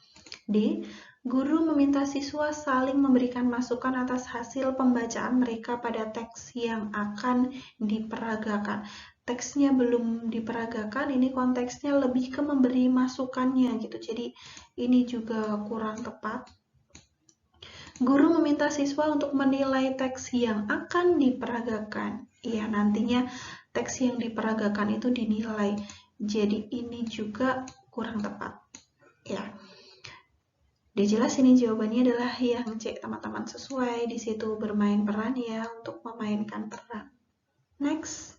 D, guru meminta siswa saling memberikan masukan atas hasil pembacaan mereka pada teks yang akan diperagakan. Teksnya belum diperagakan, ini konteksnya lebih ke memberi masukannya gitu. Jadi ini juga kurang tepat. Guru meminta siswa untuk menilai teks yang akan diperagakan. Ya, nantinya teks yang diperagakan itu dinilai. Jadi ini juga kurang tepat. Ya. Udah jelas ini jawabannya adalah yang C, teman-teman, sesuai di situ bermain peran ya untuk memainkan peran. Next.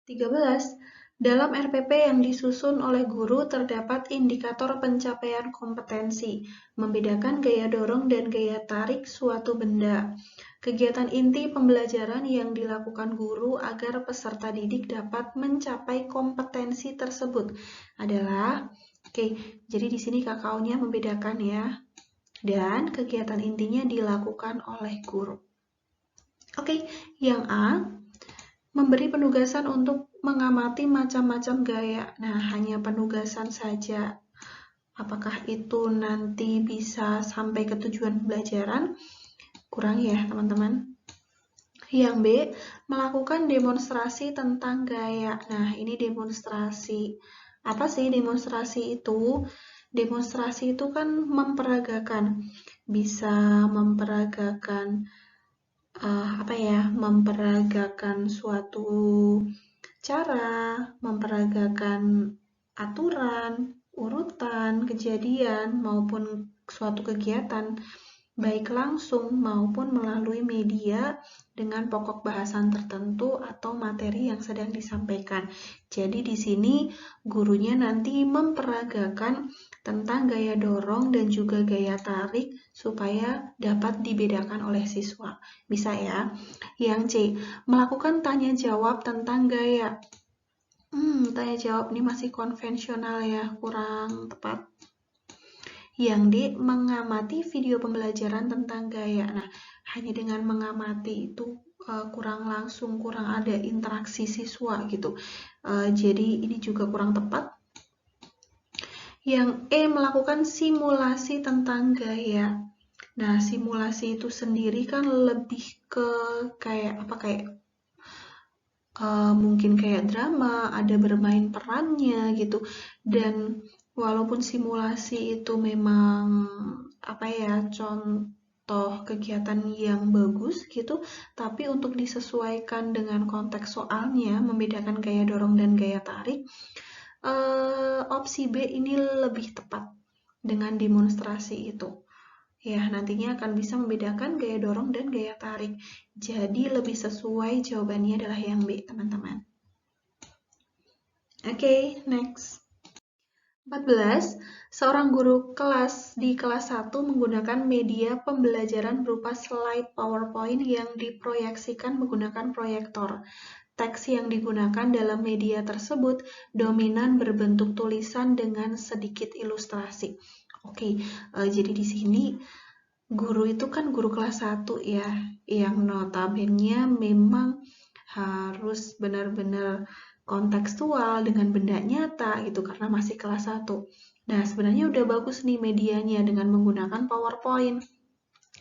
13. Dalam RPP yang disusun oleh guru terdapat indikator pencapaian kompetensi, membedakan gaya dorong dan gaya tarik suatu benda. Kegiatan inti pembelajaran yang dilakukan guru agar peserta didik dapat mencapai kompetensi tersebut adalah. Oke, jadi di sini kakaunya membedakan ya. Dan kegiatan intinya dilakukan oleh guru. Oke, yang A, memberi penugasan untuk mengamati macam-macam gaya. Nah, hanya penugasan saja. Apakah itu nanti bisa sampai ke tujuan pembelajaran? Kurang ya, teman-teman. Yang B, melakukan demonstrasi tentang gaya. Nah, ini demonstrasi. Apa sih demonstrasi itu? Demonstrasi itu kan memperagakan. Bisa memperagakan memperagakan suatu cara, memperagakan aturan, urutan, kejadian, maupun suatu kegiatan, baik langsung maupun melalui media dengan pokok bahasan tertentu atau materi yang sedang disampaikan. Jadi di sini gurunya nanti memperagakan tentang gaya dorong dan juga gaya tarik supaya dapat dibedakan oleh siswa. Bisa ya. Yang C, melakukan tanya jawab tentang gaya. Tanya jawab ini masih konvensional ya, kurang tepat. Yang D, mengamati video pembelajaran tentang gaya. Nah, hanya dengan mengamati itu kurang langsung, kurang ada interaksi siswa gitu. Jadi ini juga kurang tepat. Yang E, melakukan simulasi tentang gaya. Nah, simulasi itu sendiri kan lebih ke mungkin kayak drama, ada bermain perannya gitu. Dan walaupun simulasi itu memang contoh kegiatan yang bagus gitu, tapi untuk disesuaikan dengan konteks soalnya, membedakan gaya dorong dan gaya tarik, opsi B ini lebih tepat dengan demonstrasi itu. Ya, nantinya akan bisa membedakan gaya dorong dan gaya tarik. Jadi lebih sesuai jawabannya adalah yang B, teman-teman. Oke, next. 14. Seorang guru kelas di kelas 1 menggunakan media pembelajaran berupa slide PowerPoint yang diproyeksikan menggunakan proyektor. Teks yang digunakan dalam media tersebut dominan berbentuk tulisan dengan sedikit ilustrasi. Oke, jadi di sini guru itu kan guru kelas 1 ya, yang notabene memang harus benar-benar kontekstual dengan benda nyata gitu karena masih kelas 1. Nah, sebenarnya udah bagus nih medianya dengan menggunakan PowerPoint.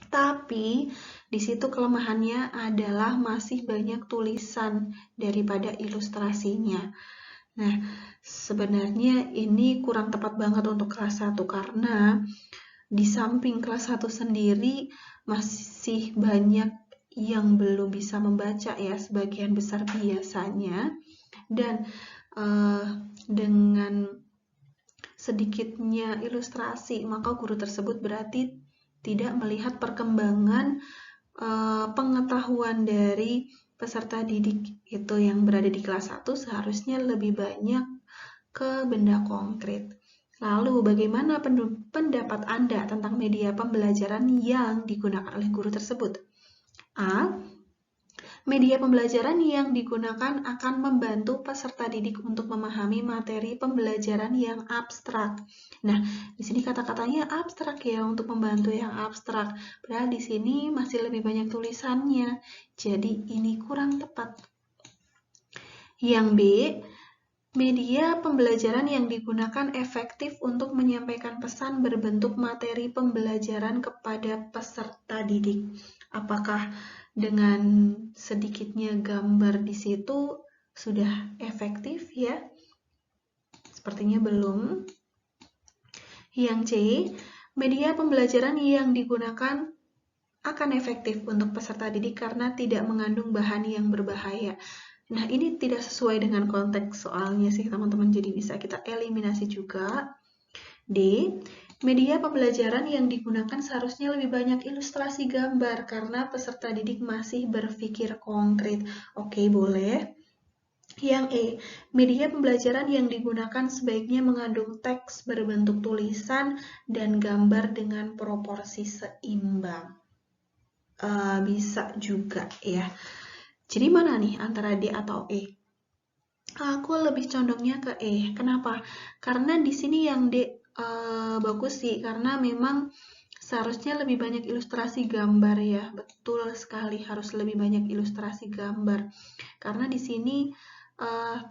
Tapi di situ kelemahannya adalah masih banyak tulisan daripada ilustrasinya. Nah, sebenarnya ini kurang tepat banget untuk kelas 1 karena di samping kelas 1 sendiri masih banyak yang belum bisa membaca ya, sebagian besar biasanya. Dan dengan sedikitnya ilustrasi, maka guru tersebut berarti tidak melihat perkembangan pengetahuan dari peserta didik itu yang berada di kelas 1 seharusnya lebih banyak ke benda konkret. Lalu, bagaimana pendapat Anda tentang media pembelajaran yang digunakan oleh guru tersebut? A. Media pembelajaran yang digunakan akan membantu peserta didik untuk memahami materi pembelajaran yang abstrak. Nah, di sini kata-katanya abstrak ya, untuk membantu yang abstrak. Padahal di sini masih lebih banyak tulisannya. Jadi ini kurang tepat. Yang B, media pembelajaran yang digunakan efektif untuk menyampaikan pesan berbentuk materi pembelajaran kepada peserta didik. Apakah dengan sedikitnya gambar di situ sudah efektif ya? Sepertinya belum. Yang C, media pembelajaran yang digunakan akan efektif untuk peserta didik karena tidak mengandung bahan yang berbahaya. Nah, ini tidak sesuai dengan konteks soalnya sih, teman-teman. Jadi bisa kita eliminasi juga. D, media pembelajaran yang digunakan seharusnya lebih banyak ilustrasi gambar karena peserta didik masih berpikir konkret. Oke, boleh. Yang E, media pembelajaran yang digunakan sebaiknya mengandung teks berbentuk tulisan dan gambar dengan proporsi seimbang. Bisa juga ya. Jadi mana nih antara D atau E? Aku lebih condongnya ke E. Kenapa? Karena di sini yang D bagus sih, karena memang seharusnya lebih banyak ilustrasi gambar ya. Betul sekali, harus lebih banyak ilustrasi gambar. Karena di sini,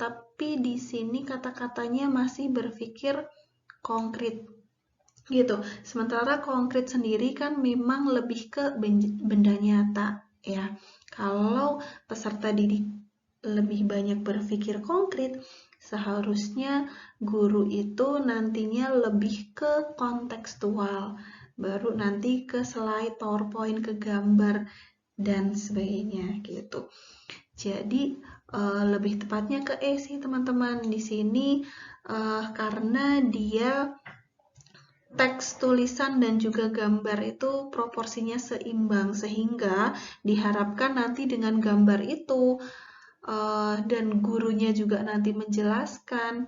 tapi di sini kata-katanya masih berpikir konkret gitu. Sementara konkret sendiri kan memang lebih ke benda nyata ya. Kalau peserta didik lebih banyak berpikir konkret, seharusnya guru itu nantinya lebih ke kontekstual, baru nanti ke slide, PowerPoint, ke gambar, dan sebagainya gitu. Jadi lebih tepatnya ke E sih teman-teman di sini karena dia teks, tulisan, dan juga gambar itu proporsinya seimbang sehingga diharapkan nanti dengan gambar itu dan gurunya juga nanti menjelaskan,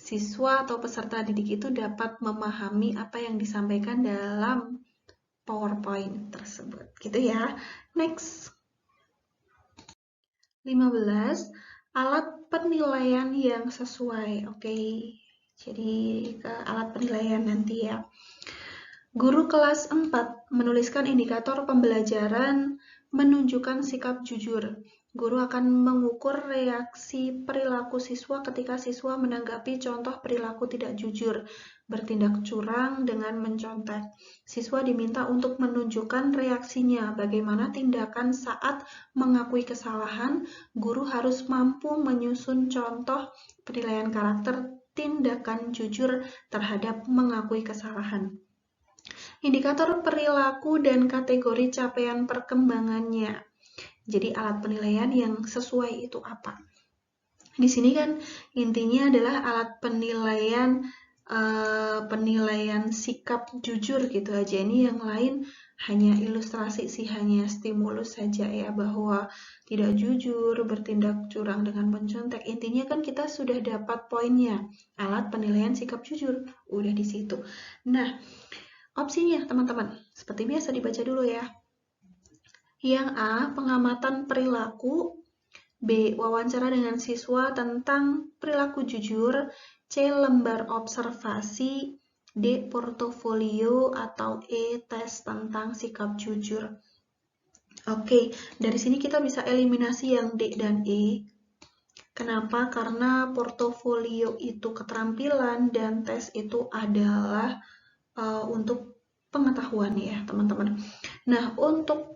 siswa atau peserta didik itu dapat memahami apa yang disampaikan dalam PowerPoint tersebut. Gitu ya. Next. 15. Alat penilaian yang sesuai. Oke. Jadi ke alat penilaian nanti ya. Guru kelas 4 menuliskan indikator pembelajaran menunjukkan sikap jujur. Guru akan mengukur reaksi perilaku siswa ketika siswa menanggapi contoh perilaku tidak jujur. bertindak curang dengan mencontek. Siswa diminta untuk menunjukkan reaksinya, bagaimana tindakan saat mengakui kesalahan. Guru harus mampu menyusun contoh penilaian karakter tindakan jujur terhadap mengakui kesalahan. Indikator perilaku dan kategori capaian perkembangannya. Jadi alat penilaian yang sesuai itu apa? Di sini kan intinya adalah alat penilaian sikap jujur gitu aja. Ini yang lain hanya ilustrasi sih, hanya stimulus saja ya, bahwa tidak jujur, bertindak curang dengan mencontek. Intinya kan kita sudah dapat poinnya, alat penilaian sikap jujur, udah di situ. Nah, opsinya teman-teman, seperti biasa dibaca dulu ya. Yang A, pengamatan perilaku. B, wawancara dengan siswa tentang perilaku jujur. C, lembar observasi. D, portofolio. Atau E, tes tentang sikap jujur. Oke, dari sini kita bisa eliminasi yang D dan E. Kenapa? Karena portofolio itu keterampilan dan tes itu adalah untuk pengetahuan ya teman-teman. Nah, untuk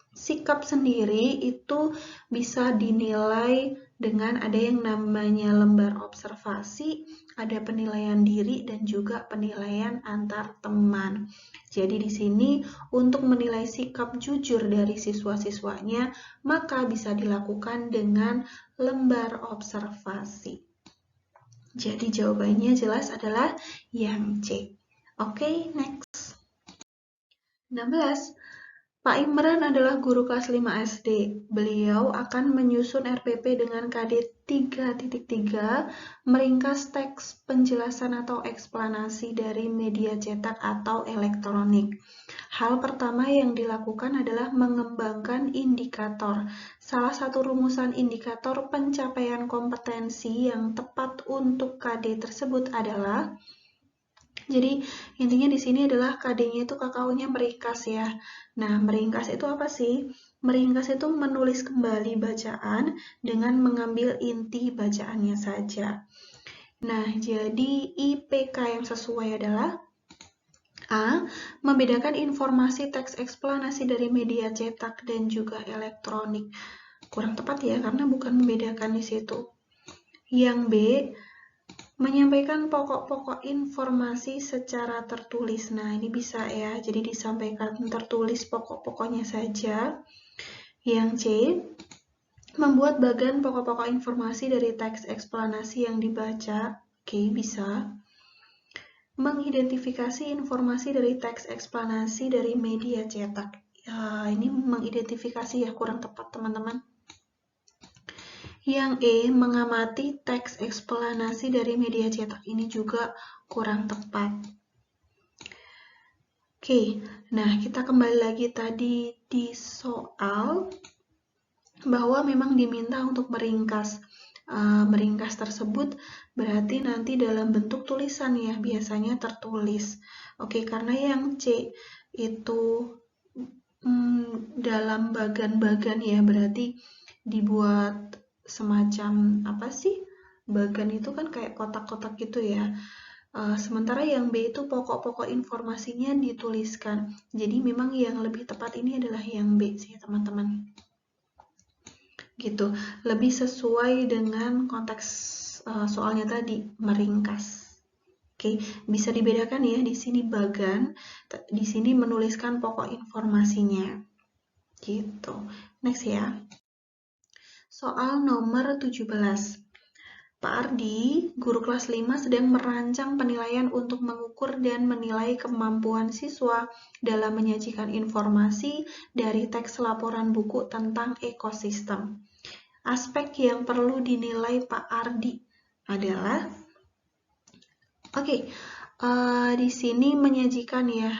sikap sendiri itu bisa dinilai dengan ada yang namanya lembar observasi, ada penilaian diri, dan juga penilaian antar teman. Jadi di sini untuk menilai sikap jujur dari siswa-siswanya, maka bisa dilakukan dengan lembar observasi. Jadi jawabannya jelas adalah yang C. Oke, next. 16. Pak Imran adalah guru kelas 5 SD. Beliau akan menyusun RPP dengan KD 3.3, meringkas teks penjelasan atau eksplanasi dari media cetak atau elektronik. Hal pertama yang dilakukan adalah mengembangkan indikator. Salah satu rumusan indikator pencapaian kompetensi yang tepat untuk KD tersebut adalah, jadi intinya di sini adalah KD-nya itu KKU-nya meringkas ya. Nah, meringkas itu apa sih? Meringkas itu menulis kembali bacaan dengan mengambil inti bacaannya saja. Nah, jadi IPK yang sesuai adalah A. Membedakan informasi teks eksplanasi dari media cetak dan juga elektronik. Kurang tepat ya, karena bukan membedakan di situ. Yang B. Menyampaikan pokok-pokok informasi secara tertulis. Nah, ini bisa ya, jadi disampaikan tertulis pokok-pokoknya saja. Yang C, membuat bagan pokok-pokok informasi dari teks eksplanasi yang dibaca. Oke, bisa. Mengidentifikasi informasi dari teks eksplanasi dari media cetak. Ya, ini mengidentifikasi ya, kurang tepat teman-teman. Yang E, mengamati teks eksplanasi dari media cetak. Ini juga kurang tepat. Oke, nah kita kembali lagi tadi di soal bahwa memang diminta untuk meringkas. Meringkas tersebut berarti nanti dalam bentuk tulisan ya, biasanya tertulis. Oke, karena yang C itu dalam bagan-bagan ya, berarti dibuat semacam apa sih? Bagan itu kan kayak kotak-kotak gitu ya. Sementara yang B itu pokok-pokok informasinya dituliskan. Jadi memang yang lebih tepat ini adalah yang B sih teman-teman. Gitu, lebih sesuai dengan konteks soalnya tadi, meringkas. Oke, bisa dibedakan ya, di sini bagan, di sini menuliskan pokok informasinya. Gitu. Next ya. Soal nomor 17. Pak Ardi, guru kelas 5 sedang merancang penilaian untuk mengukur dan menilai kemampuan siswa dalam menyajikan informasi dari teks laporan buku tentang ekosistem. Aspek yang perlu dinilai Pak Ardi adalah, di sini menyajikan ya,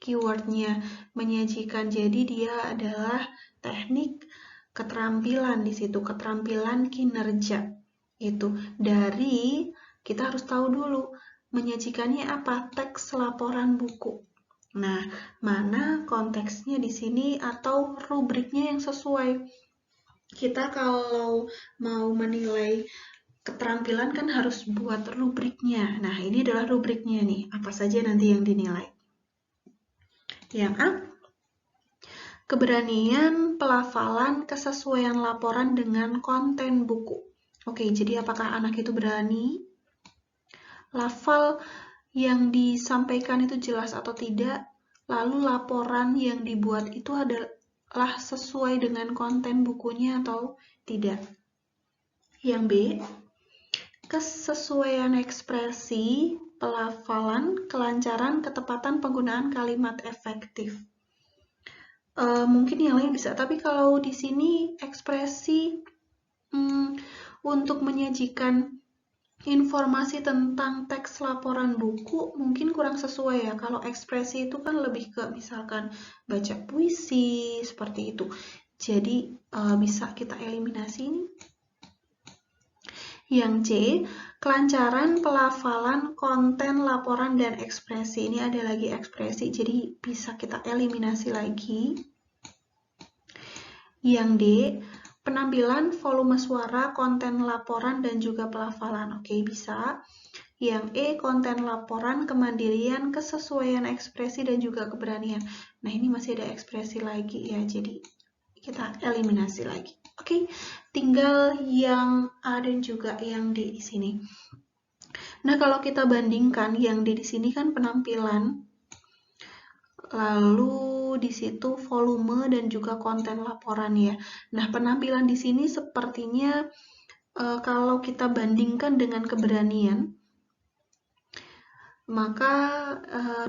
keywordnya menyajikan, jadi dia adalah teknik keterampilan di situ, keterampilan kinerja. Itu dari kita harus tahu dulu menyajikannya apa, teks laporan buku. Nah, mana konteksnya di sini atau rubriknya yang sesuai. Kita kalau mau menilai keterampilan kan harus buat rubriknya. Nah, ini adalah rubriknya nih. Apa saja nanti yang dinilai? Yang A, keberanian pelafalan kesesuaian laporan dengan konten buku. Oke, jadi apakah anak itu berani? Lafal yang disampaikan itu jelas atau tidak? Lalu laporan yang dibuat itu adalah sesuai dengan konten bukunya atau tidak? Yang B, kesesuaian ekspresi, pelafalan, kelancaran, ketepatan penggunaan kalimat efektif. Mungkin yang lain bisa, tapi kalau di sini ekspresi untuk menyajikan informasi tentang teks laporan buku mungkin kurang sesuai ya. Kalau ekspresi itu kan lebih ke misalkan baca puisi, seperti itu. Jadi bisa kita eliminasi ini. Yang C, kelancaran pelafalan konten laporan dan ekspresi. Ini ada lagi ekspresi, jadi bisa kita eliminasi lagi. Yang D, penampilan volume suara, konten laporan, dan juga pelafalan. Oke, bisa. Yang E, konten laporan, kemandirian, kesesuaian ekspresi, dan juga keberanian. Nah, ini masih ada ekspresi lagi ya, jadi kita eliminasi lagi. Oke, tinggal yang A dan juga yang D di sini. Nah, kalau kita bandingkan yang D di sini kan penampilan, lalu di situ volume dan juga konten laporan ya. Nah, penampilan di sini sepertinya kalau kita bandingkan dengan keberanian, maka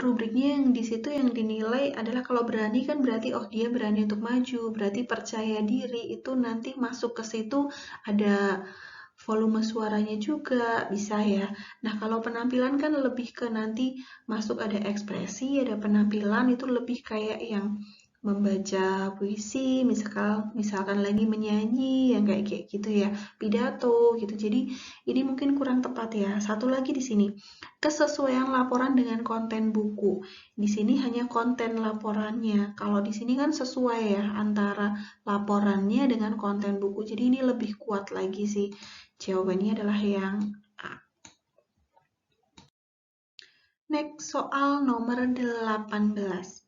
rubriknya yang di situ yang dinilai adalah kalau berani kan berarti oh dia berani untuk maju, berarti percaya diri, itu nanti masuk ke situ ada volume suaranya juga bisa ya. Nah, kalau penampilan kan lebih ke nanti masuk ada ekspresi, ada penampilan, itu lebih kayak yang membaca puisi, misalkan lagi menyanyi yang kayak gitu ya, pidato gitu. Jadi ini mungkin kurang tepat ya. Satu lagi di sini, kesesuaian laporan dengan konten buku. Di sini hanya konten laporannya. Kalau di sini kan sesuai ya antara laporannya dengan konten buku. Jadi ini lebih kuat lagi sih. Jawabannya adalah yang A. Next, soal nomor 18.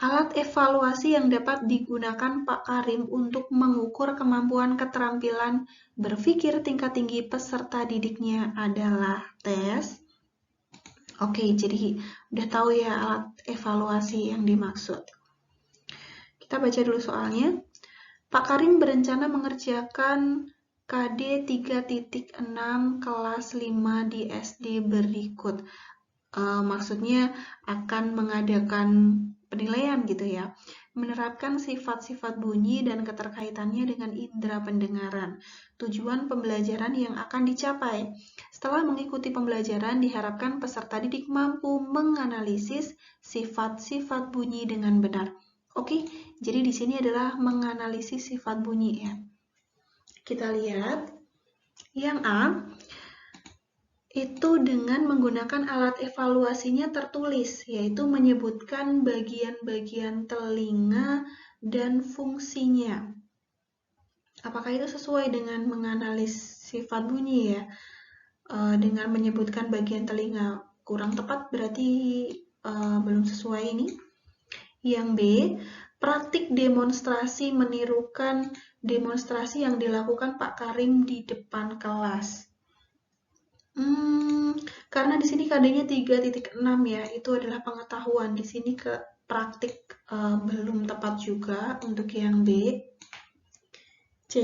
Alat evaluasi yang dapat digunakan Pak Karim untuk mengukur kemampuan keterampilan berpikir tingkat tinggi peserta didiknya adalah tes. Oke, jadi udah tahu ya alat evaluasi yang dimaksud. Kita baca dulu soalnya. Pak Karim berencana mengerjakan KD 3.6 kelas 5 di SD berikut. Maksudnya akan mengadakan penilaian gitu ya. Menerapkan sifat-sifat bunyi dan keterkaitannya dengan indera pendengaran. Tujuan pembelajaran yang akan dicapai. Setelah mengikuti pembelajaran, diharapkan peserta didik mampu menganalisis sifat-sifat bunyi dengan benar. Oke, jadi di sini adalah menganalisis sifat bunyi ya. Kita lihat yang A itu dengan menggunakan alat evaluasinya tertulis, yaitu menyebutkan bagian-bagian telinga dan fungsinya. Apakah itu sesuai dengan menganalisis sifat bunyi ya? Dengan menyebutkan bagian telinga kurang tepat, berarti belum sesuai ini. Yang B, praktik demonstrasi menirukan demonstrasi yang dilakukan Pak Karim di depan kelas. Karena di sini KD-nya 3.6 ya, itu adalah pengetahuan. Di sini ke praktik belum tepat juga untuk yang B. C,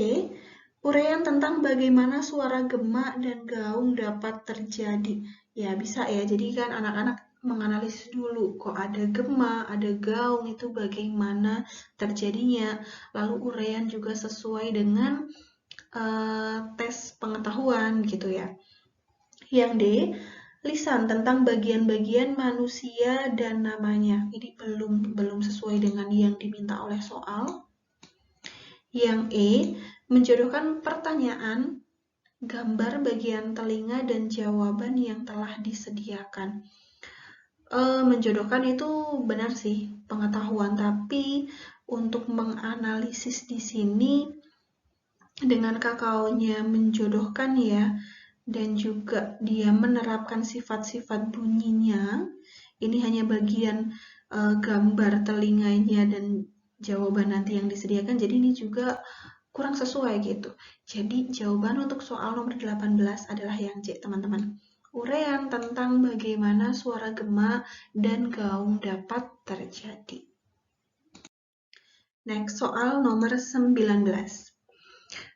uraian tentang bagaimana suara gema dan gaung dapat terjadi. Ya, bisa ya. Jadi kan anak-anak menganalisis dulu, kok ada gema, ada gaung, itu bagaimana terjadinya. Lalu uraian juga sesuai dengan tes pengetahuan gitu ya. Yang D, lisan tentang bagian-bagian manusia dan namanya. Ini belum sesuai dengan yang diminta oleh soal. Yang E, menjodohkan pertanyaan, gambar bagian telinga dan jawaban yang telah disediakan. Menjodohkan itu benar sih pengetahuan, tapi untuk menganalisis di sini dengan kakaonya menjodohkan ya, dan juga dia menerapkan sifat-sifat bunyinya. Ini hanya bagian gambar telinganya dan jawaban nanti yang disediakan, jadi ini juga kurang sesuai gitu. Jadi jawaban untuk soal nomor 18 adalah yang C, teman-teman. Uraian tentang bagaimana suara gema dan gaung dapat terjadi. Next, soal nomor 19.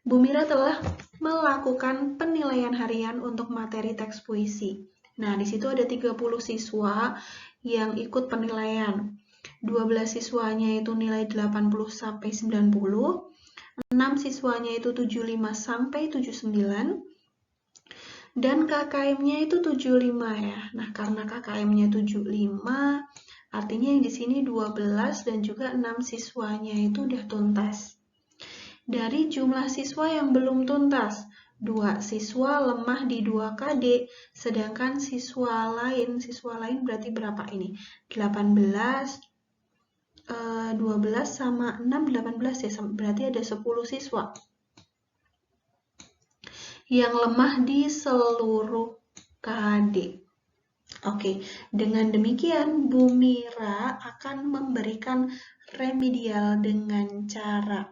Bu Mira telah melakukan penilaian harian untuk materi teks puisi. Nah, di situ ada 30 siswa yang ikut penilaian. 12 siswanya itu nilai 80 sampai 90, 6 siswanya itu 75 sampai 79, dan KKM-nya itu 75 ya. Nah, karena KKM-nya 75, artinya yang di sini 12 dan juga 6 siswanya itu udah tuntas. Dari jumlah siswa yang belum tuntas, 2 siswa lemah di 2 KD, sedangkan siswa lain berarti berapa ini? 18, 12 sama 6, 18 ya, berarti ada 10 siswa yang lemah di seluruh KD. Oke, dengan demikian Bu Mira akan memberikan remedial dengan cara.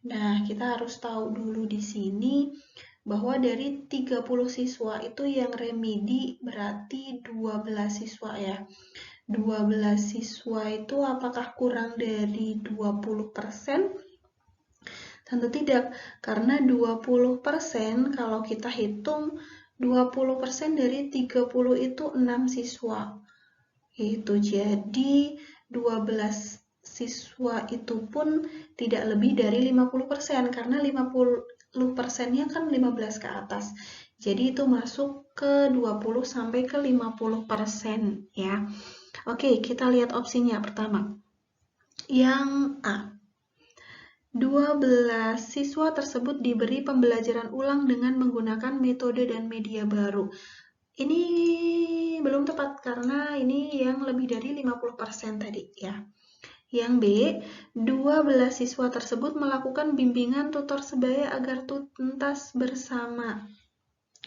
Nah, kita harus tahu dulu di sini bahwa dari 30 siswa itu yang remedi berarti 12 siswa ya. 12 siswa itu apakah kurang dari 20%? Tentu tidak, karena 20% kalau kita hitung 20% dari 30 itu 6 siswa. Itu jadi 12 siswa itu pun tidak lebih dari 50%, karena 50%-nya kan 15 ke atas. Jadi itu masuk ke 20 sampai ke 50% ya. Oke, kita lihat opsinya pertama. Yang A. 12 siswa tersebut diberi pembelajaran ulang dengan menggunakan metode dan media baru. Ini belum tepat karena ini yang lebih dari 50% tadi ya. Yang B, 12 siswa tersebut melakukan bimbingan tutor sebaya agar tuntas bersama.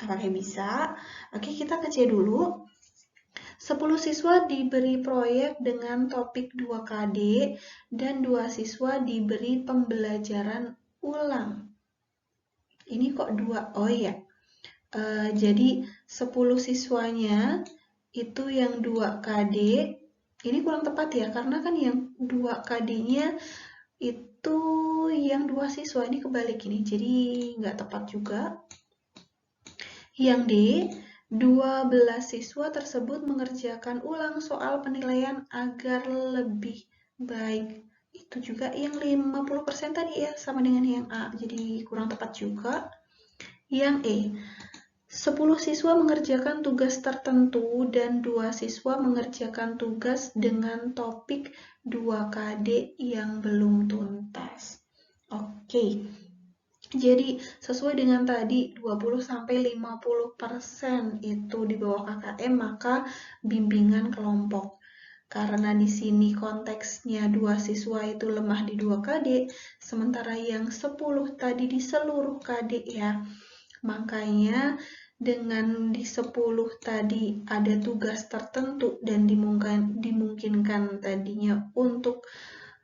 Apakah bisa? Oke, kita ke C dulu. 10 siswa diberi proyek dengan topik 2KD dan 2 siswa diberi pembelajaran ulang. Ini kok 2? Oh iya. Jadi 10 siswanya itu yang 2 KD, ini kurang tepat ya, karena kan yang 2 KD-nya itu yang 2 siswa, ini kebalik ini, jadi nggak tepat juga. Yang D, 12 siswa tersebut mengerjakan ulang soal penilaian agar lebih baik. Itu juga yang 50% tadi ya, sama dengan yang A, jadi kurang tepat juga. Yang E, 10 siswa mengerjakan tugas tertentu dan 2 siswa mengerjakan tugas dengan topik 2KD yang belum tuntas. Oke, jadi sesuai dengan tadi 20-50% itu di bawah KKM, maka bimbingan kelompok. Karena di sini konteksnya 2 siswa itu lemah di 2 KD, sementara yang 10 tadi di seluruh KD ya. Makanya dengan di 10 tadi ada tugas tertentu dan dimungkinkan tadinya untuk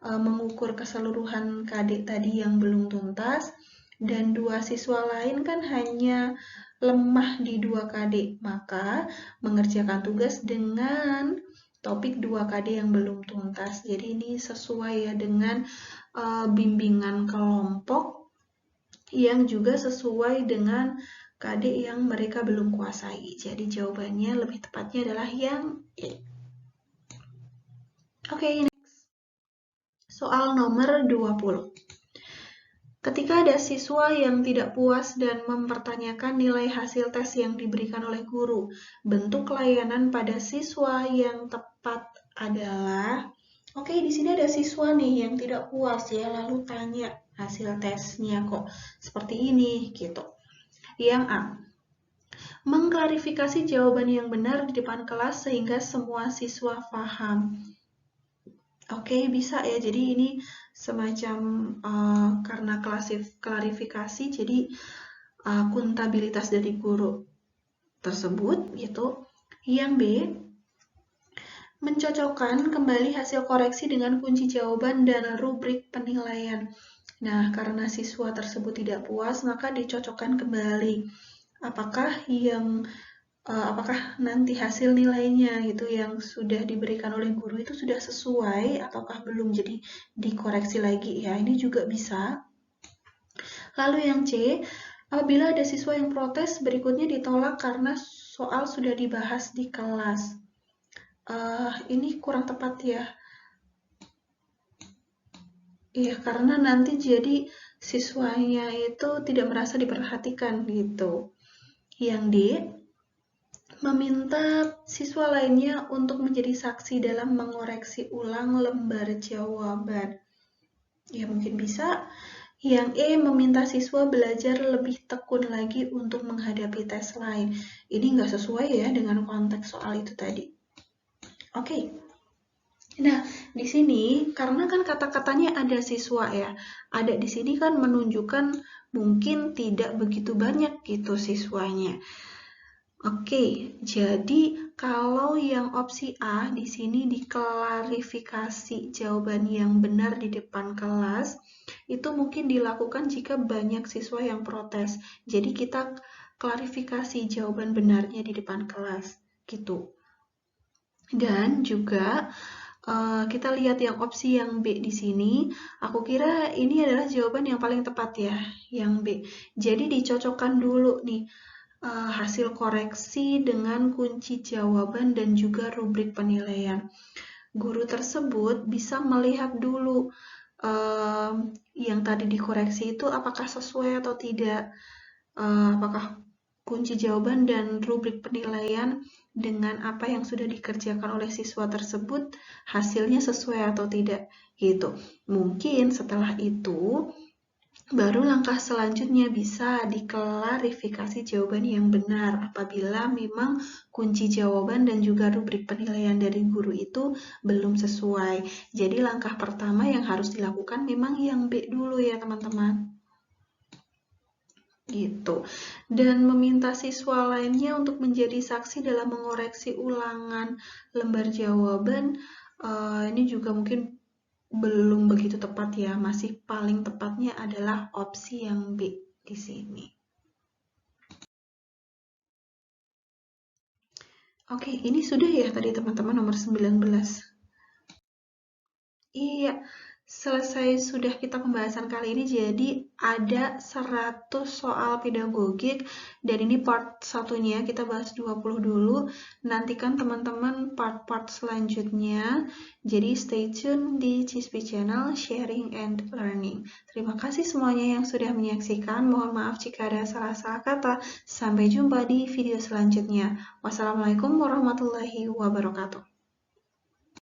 mengukur keseluruhan KD tadi yang belum tuntas, dan 2 siswa lain kan hanya lemah di 2 KD, maka mengerjakan tugas dengan topik 2 KD yang belum tuntas. Jadi ini sesuai ya dengan bimbingan kelompok yang juga sesuai dengan KD yang mereka belum kuasai. Jadi jawabannya lebih tepatnya adalah yang E. Oke, next. Soal nomor 20. Ketika ada siswa yang tidak puas dan mempertanyakan nilai hasil tes yang diberikan oleh guru, bentuk layanan pada siswa yang tepat adalah, oke, di sini ada siswa nih yang tidak puas ya, lalu tanya hasil tesnya kok seperti ini gitu. Yang A, mengklarifikasi jawaban yang benar di depan kelas sehingga semua siswa paham. Oke, bisa ya. Jadi ini semacam karena klarifikasi, jadi akuntabilitas dari guru tersebut gitu. Yang B, mencocokkan kembali hasil koreksi dengan kunci jawaban dan rubrik penilaian. Nah, karena siswa tersebut tidak puas, maka dicocokkan kembali. Apakah nanti hasil nilainya itu yang sudah diberikan oleh guru itu sudah sesuai ataukah belum, jadi dikoreksi lagi ya, ini juga bisa. Lalu yang C, apabila ada siswa yang protes, berikutnya ditolak karena soal sudah dibahas di kelas. Ini kurang tepat ya. Iya, karena nanti jadi siswanya itu tidak merasa diperhatikan gitu. Yang D, meminta siswa lainnya untuk menjadi saksi dalam mengoreksi ulang lembar jawaban. Ya, mungkin bisa. Yang E, meminta siswa belajar lebih tekun lagi untuk menghadapi tes lain. Ini nggak sesuai ya dengan konteks soal itu tadi. Oke. Nah, di sini karena kan kata-katanya ada siswa ya. Ada di sini kan menunjukkan mungkin tidak begitu banyak gitu siswanya. Oke, jadi kalau yang opsi A di sini diklarifikasi jawaban yang benar di depan kelas, itu mungkin dilakukan jika banyak siswa yang protes. Jadi kita klarifikasi jawaban benarnya di depan kelas, gitu. Dan juga kita lihat yang opsi yang B di sini, aku kira ini adalah jawaban yang paling tepat ya, yang B. Jadi dicocokkan dulu nih hasil koreksi dengan kunci jawaban dan juga rubrik penilaian. Guru tersebut bisa melihat dulu yang tadi dikoreksi itu apakah sesuai atau tidak, apakah kunci jawaban dan rubrik penilaian dengan apa yang sudah dikerjakan oleh siswa tersebut hasilnya sesuai atau tidak gitu. Mungkin setelah itu baru langkah selanjutnya bisa diklarifikasi jawaban yang benar apabila memang kunci jawaban dan juga rubrik penilaian dari guru itu belum sesuai. Jadi langkah pertama yang harus dilakukan memang yang B dulu ya teman-teman. Gitu. Dan meminta siswa lainnya untuk menjadi saksi dalam mengoreksi ulangan lembar jawaban, ini juga mungkin belum begitu tepat ya, masih paling tepatnya adalah opsi yang B di sini. Oke, ini sudah ya tadi teman-teman nomor 19. Iya, selesai sudah kita pembahasan kali ini. Jadi ada 100 soal pedagogik dan ini part satunya kita bahas 20 dulu. Nantikan teman-teman part-part selanjutnya. Jadi stay tune di CISP Channel Sharing and Learning. Terima kasih semuanya yang sudah menyaksikan. Mohon maaf jika ada salah-salah kata. Sampai jumpa di video selanjutnya. Wassalamualaikum warahmatullahi wabarakatuh.